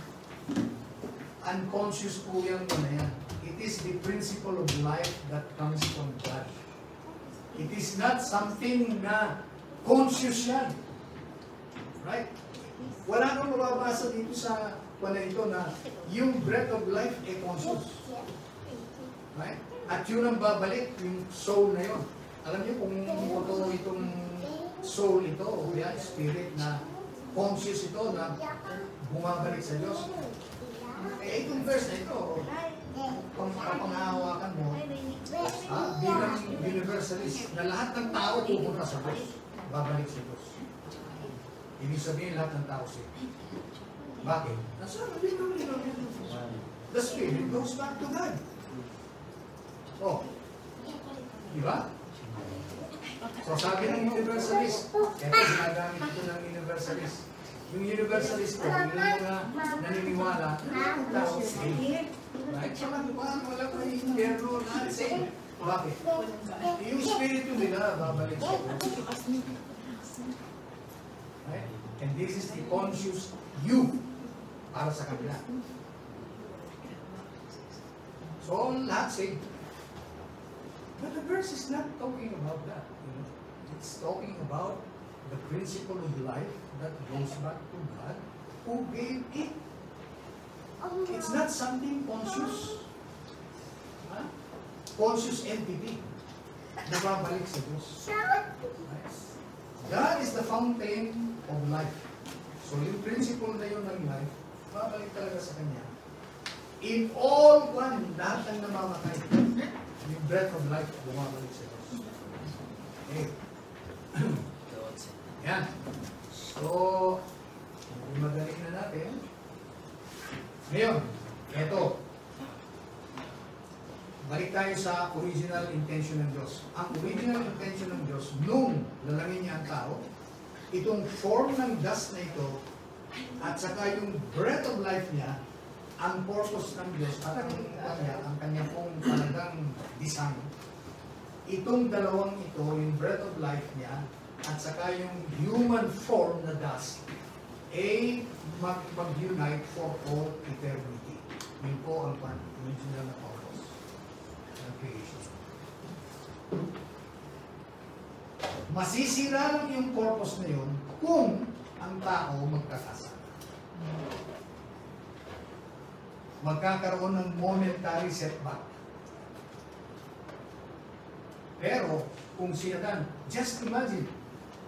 Speaker 1: unconscious po yan na yan. It is the principle of life that comes from God. It is not something na conscious yan. Right? Wala kang mababasa dito sa ito na yung breath of life ay conscious. Right? At yun ang babalik, yung soul na yun. Alam niyo kung itong soul ito, o kaya spirit na conscious ito na bumabalik sa Diyos. Itong verse na ito, kung panghahawakan mo, bilang universalist, na lahat ng tao pupunta sa Diyos, babalik sa Diyos. Ibig sabihin lahat ng tao siya. Bakit? The spirit goes back to God. Oh. Diba? So sabi ng universalist, ito ginagamit ito ng universalist. Yung universalist ko, yung mga naniniwala, tao same. Right? Saka wala pa yung error na same. Bakit? Yung spirito nila, babalik sa Diyos. Right? And this is the conscious you para sa kanila. So, lahat same. But the verse is not talking about that. You know? It's talking about the principle of life that goes back to God who gave it. It's not something conscious. Huh? Conscious entity na babalik sa Diyos. God is the fountain of life. So yung principle na yun ng life, babalik talaga sa Kanya. In all one, lahat ng namamatay, yung breath of life, bumabalik sa Diyos. Okay. Yan. So, madali na natin. Ngayon, eto. Balik tayo sa original intention ng Diyos. Ang original intention ng Diyos, nung lalangin niya ang tao, itong form ng dust na ito, at saka yung breath of life niya, ang purpose ng Diyos, at ang kanya pong talagang design, itong dalawang ito, yung breath of life niya, at saka yung human form na dust, ay mag-unite for all eternity. Yun po ang original na purpose ng creation. Masisira lang yung purpose na yun kung ang tao magkakasala. Magkakaroon ng momentary setback. Pero, kung si Adan, just imagine,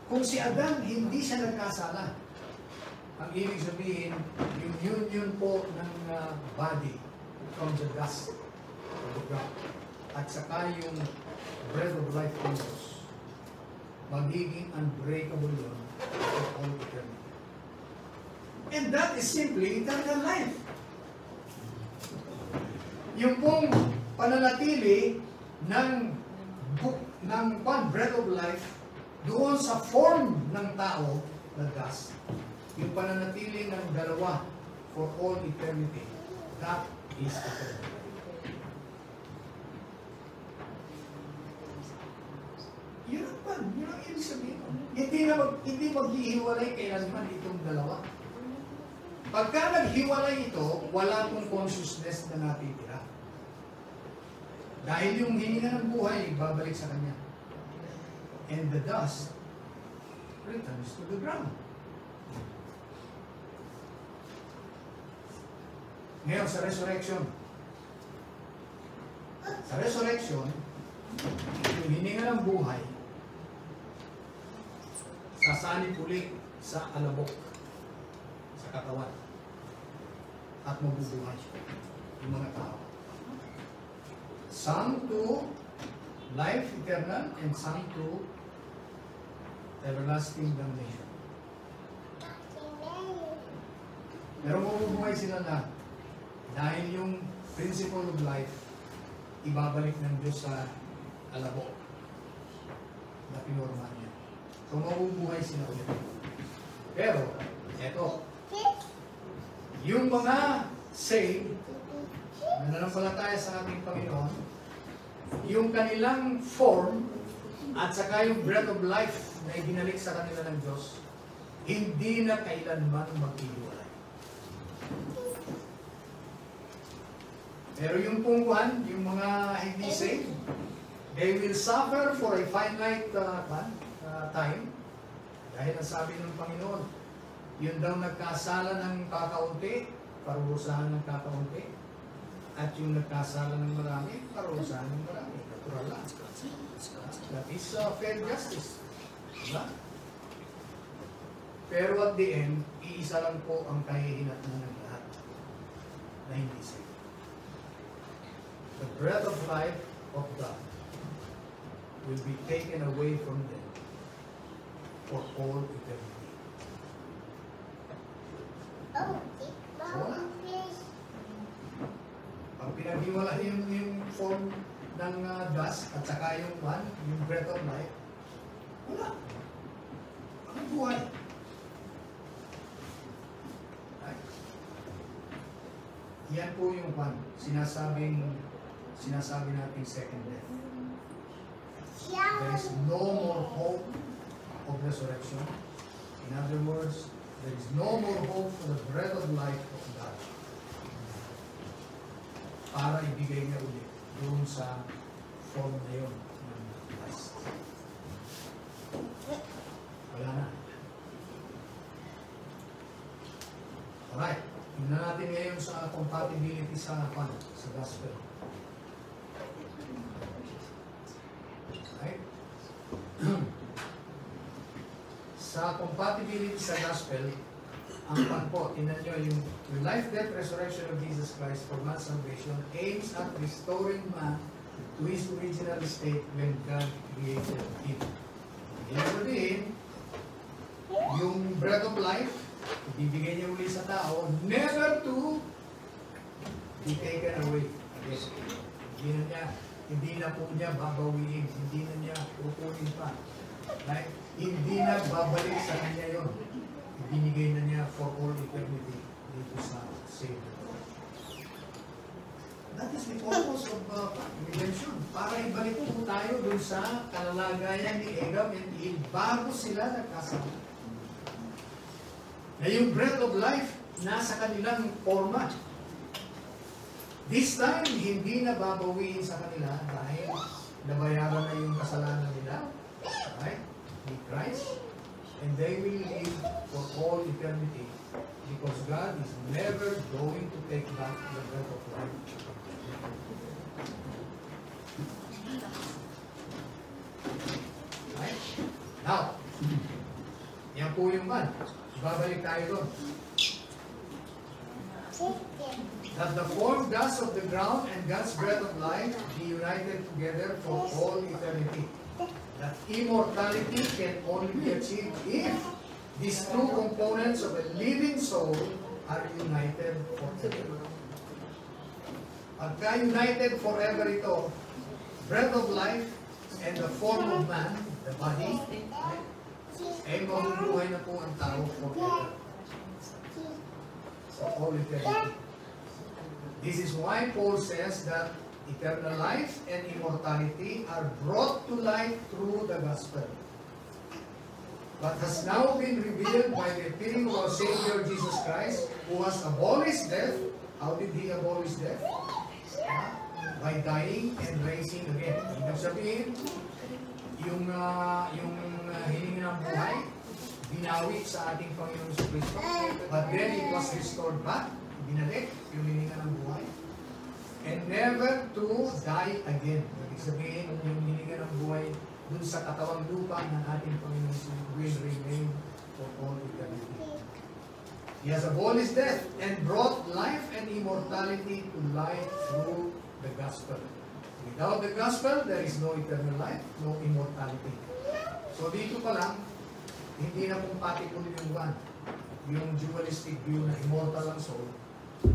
Speaker 1: kung si Adan hindi siya nagkasala, ang ibig sabihin, yung union po ng body from the dust of the ground, at saka yung breath of life from Diyos, magiging unbreakable yun for all eternity. And that is simply eternal life. Yung pong pananatili ng breath of life doon sa form ng tao na dust, yung pananatili ng dalawa for all eternity, that is eternal. Yun ang ibig sabihin. Hindi maghihiwalay kailanman itong dalawa. Pagka naghiwalay ito, wala pong consciousness na natitira. Dahil yung hininga ng buhay, babalik sa kanya. And the dust returns to the ground. Ngayon, sa resurrection. Sa resurrection, yung hininga ng buhay, sasanib uli sa alabok, sa katawan, at mabubuhay yung mga tao. Some to life eternal and some to everlasting damnation. Pero mabubuhay sila na dahil yung principle of life ibabalik ng Diyos sa alabok na pinorma niya. So mabubuhay sila ulit. Pero, eto, yung mga saved na nanampalataya sa ating Panginoon, yung kanilang form at saka yung breath of life na ibinalik sa kanila ng Diyos, hindi na kailanman maghihiwalay. Pero yung pungkuhan, yung mga hindi saved, they will suffer for a finite time. Dahil ang sabi ng Panginoon, yun daw nagkasala ng kakaunti, parurusahan ng kakaunti. At yung nagkasala ng marami, parurusahan ng marami. Natural lang. That is fair justice. Diba? Pero at the end, iisa lang po ang kahihinatnan ng lahat na hindi saved. The breath of life of God will be taken away from them for all eternity. Wala. Pag pinaghiwala yung form ng dust at saka yung breath of life, wala. Ang buhay. Right? Yan po yung sinasabi natin second death. There is no more hope of resurrection. In other words, there is no more hope for the breath of life of God para ibigay niya ulit doon sa form na yun ng Christ. Wala na. ngayon sa compatibility sa gospel. Right? Sa compatibility sa gospel, ang po, tinan nyo yung life, death, resurrection of Jesus Christ for man's salvation aims at restoring man to his original state when God created him. Ibig sabihin, yung breath of life, ibibigay niya uli sa tao, never to be taken away. Yes. Hindi na po niya babawiin, hindi na niya kukunin pa. Right? Hindi na babalik sa kanya yun. Ibinigay na niya for all eternity dito sa Savior. That is the purpose of redemption. Para ibalik po tayo dun sa kalalagayan ni Adam and Eve bago sila nagkasama. Na yung breath of life nasa kanilang forma. This time, hindi na babawiin sa kanila dahil nabayaran na yung kasalanan nila. Right? With Christ. And they will live for all eternity because God is never going to take back the breath of life. Right? Now, yan po yung man. Babalik tayo doon. That the form dust of the ground and God's breath of life be united together for all eternity. That immortality can only be achieved if these two components of a living soul are united forever. Pagka united forever ito, breath of life and the form of man, the body, ay mabubuhay na po ang tao forever. For all eternity. This is why Paul says that eternal life and immortality are brought to light through the gospel. But has now been revealed by the appearing of our Savior Jesus Christ, who has abolished death. How did He abolish death? By dying and rising again. Ibig sabihin, yung hiningi ng buhay, binawi sa ating Panginoon sa Kristo. But then it was restored back, binalik yung hiningi ng buhay. And never to die again. Ibig sabihin, yung hininga ng buhay dun sa katawang lupa ng ating Panginoon will remain for all eternity. He has abolished death and brought life and immortality to light through the gospel. Without the gospel, there is no eternal life, no immortality. So dito pa lang, hindi na compatible yung one. Yung dualistic view na immortal ang soul,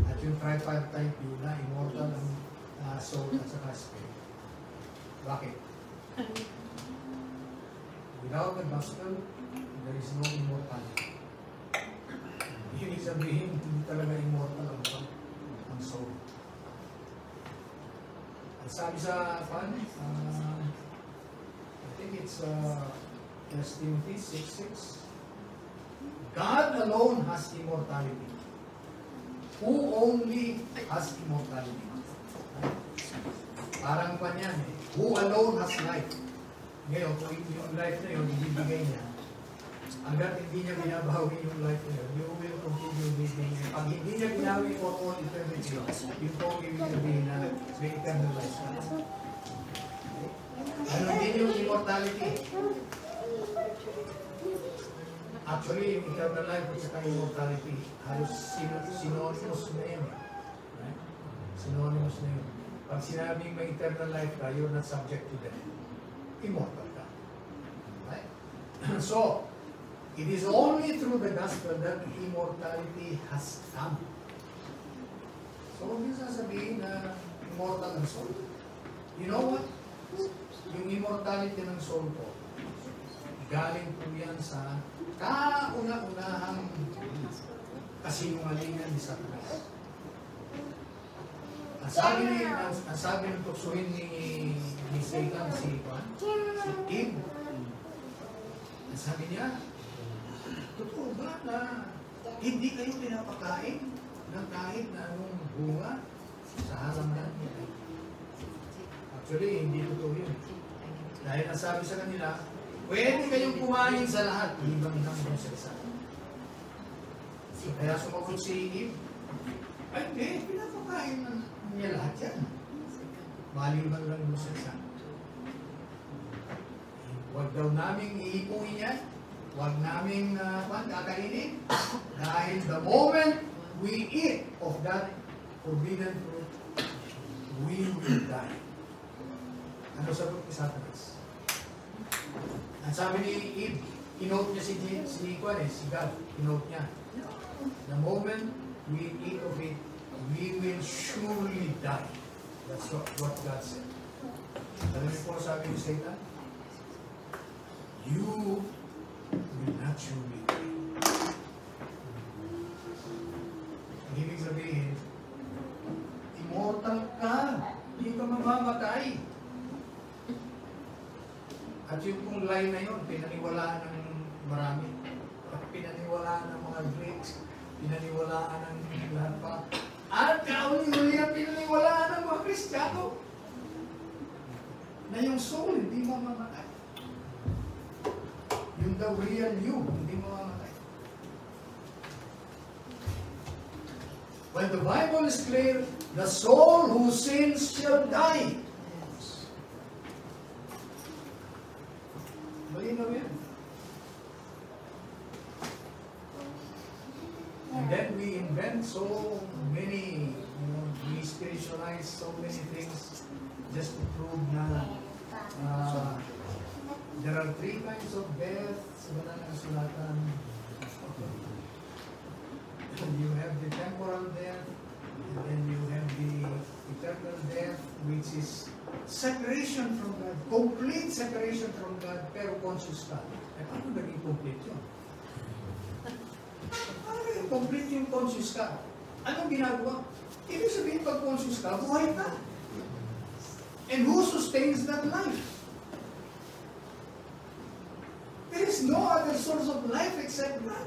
Speaker 1: at yung tripartite view na immortal ang soul at saka spirit. Bakit? Without the gospel, there is no immortality. Ibig sabihin, hindi talaga immortal ang soul. At sabi sa I think it's 1 Timothy 6:6, God alone has immortality. Who only has immortality? Parang pa niyan eh. Who alone has life? Ngayon, kung yung life na yun, ibibigay niya. Hanggang hindi niya binabawi yung life na yun, you will continue living. Pag hindi niya binawi for all eternity, yung po ibig sabihin na may eternal life. Ano din yung immortality? Actually, yung eternal life at saka immortality, halos synonymous na yun. Right? Synonymous na yun. Pag sinabing may eternal life ka, you're not subject to death. Immortal ka. Right? So, it is only through the gospel that immortality has come. So, huwag yung sasabihin na immortal ang soul. You know what? Yung immortality ng soul ko, galing po yan sa kauna-unahang kasinungalingan ni Satanas. Ang sabi ng tuksuhin ni Satan, si Eve, ang sabi niya, totoo ba na hindi kayo pinapakain ng kahit na anong bunga sa halaman? Actually, hindi totoo yun. Dahil ang sabi sa kanila, pwede kayong kumain sa lahat, libang ng isa. Kaya sumagot si Eve, Ay, hindi. Pinapakain niya lahat yan. Maliban lang doon sa isa. Huwag daw naming iipuin yan. Huwag naming kakainin. Dahil the moment we eat of that forbidden fruit, we will die. Ano sagot ni Satanas? Ang sabi ni Eve, kinote niya si God, kinote niya. The moment we eat of it, we will surely die. That's what God said. Alam niyo po sabi ni Satan? You will not surely die. Ang ibig sabihin, immortal ka. Hindi ka mamamatay. At yung pong line na yun, pinaniwalaan ng marami. At pinaniwalaan ng mga Greeks, pinaniwalaan ng lahat pa. At kauli-uli ang pinaniwalaan ng mga Kristiyano na yung soul hindi mamamatay. Yung the real you, hindi mamamatay. When the Bible is clear, the soul who sins shall die. Malinaw yan. And then we invent so many, we spiritualize so many things just to prove na there are 3 kinds of death. Sa banal na kasulatan. You have the temporal death, and then you have the eternal death, which is separation from God, complete separation from God, pero conscious ka. Eh, paano naging complete yun? Paano naging complete yung conscious ka? Anong ginagawa? Ibig sabihin, pag conscious ka, buhay ka. And who sustains that life? There is no other source of life except God.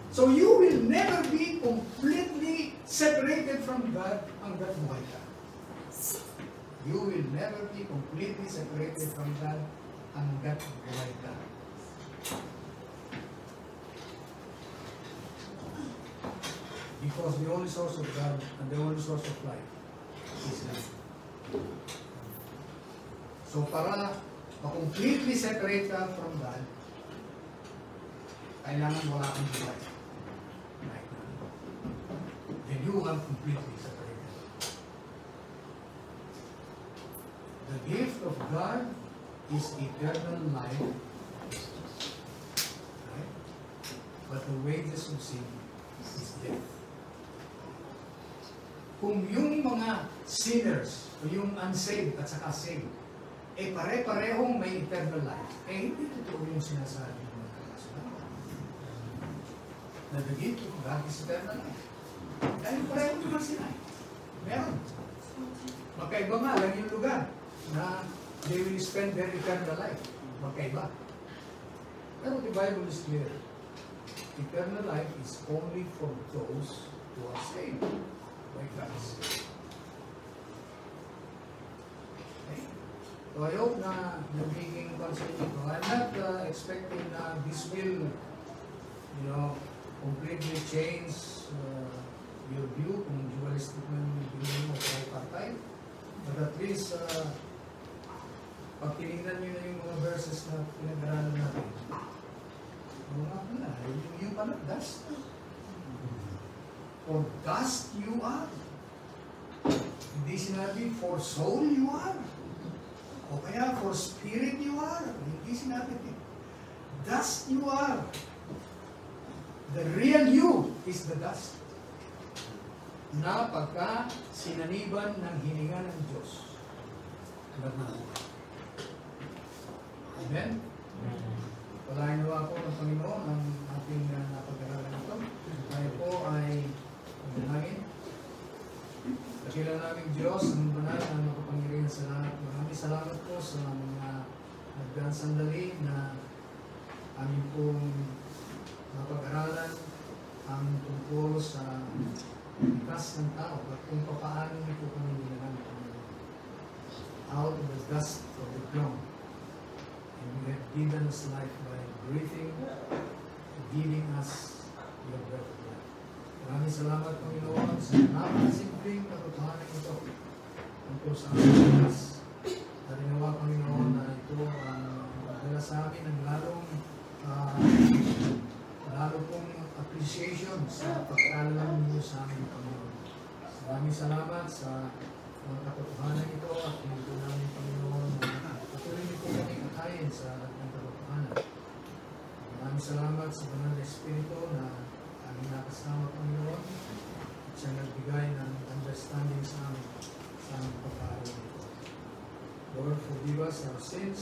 Speaker 1: So you will never be completely separated from God hanggat buhay ka. You will never be completely separated from God hanggat buhay ka. Because the only source of God and the only source of life is God. So para completely separate ka from God, kailangan wala kang buhay. Right now. Then you are completely separated. The gift of God is eternal life. Right? But the wages of sin is death. Kung yung mga sinners, o yung unsaved at saka saved, eh pare-parehong may eternal life, eh hindi totoo yung sinasabi ng mga kasulatan. Na the gift of God is eternal life. Dahil pareho naman sila. Meron. Magkaiba nga lang yung lugar na they will spend their eternal life. Magkaiba. Pero the Bible is clear. Eternal life is only for those who are saved by Christ. Okay? So I hope na nagiging concept ito. I'm not expecting na this will, completely change your view kung dualistic man yung view mo o partay. But at least, pag tinignan nyo na yung mga verses na pinag-aralan natin, mga pala, yung pala, dust. For dust you are. Hindi sinabi, for soul you are. O kaya, for spirit you are. Hindi sinabi, dust you are. The real you is the dust. Na pagka sinaniban ng hininga ng Diyos. Amen? Palain nawa po ng Panginoon ang ating napag-aralan ito. Tayo po ay manalangin. Dakila naming Diyos, ang banal na makapangyarihan sa lahat. Maraming salamat po sa mga nagdaan sandali na aming pong napag-aralan ang tungkol sa likas ng tao at kung paano ito kami nilalang out of the dust of the ground. And you have given us life by breathing, giving us your breath of life. Maraming salamat, Panginoon, sa napakasimpleng katotohanan ito tungkol sa aming Diyos. Narinawa, Panginoon, na ito ang magdala sa amin ng lalo pong appreciation sa pag-aalam ninyo sa amin, Panginoon. Maraming salamat sa mga katotohanan ito at hinito namin, Panginoon, na patuloy niyo po kami kakain sa ating katotohanan. Maraming salamat sa Banal na Espiritu na aming nakasama, Panginoon, at siya nagbigay ng understanding sa amin sa aming pag-aaral nito. Lord, forgive us our sins.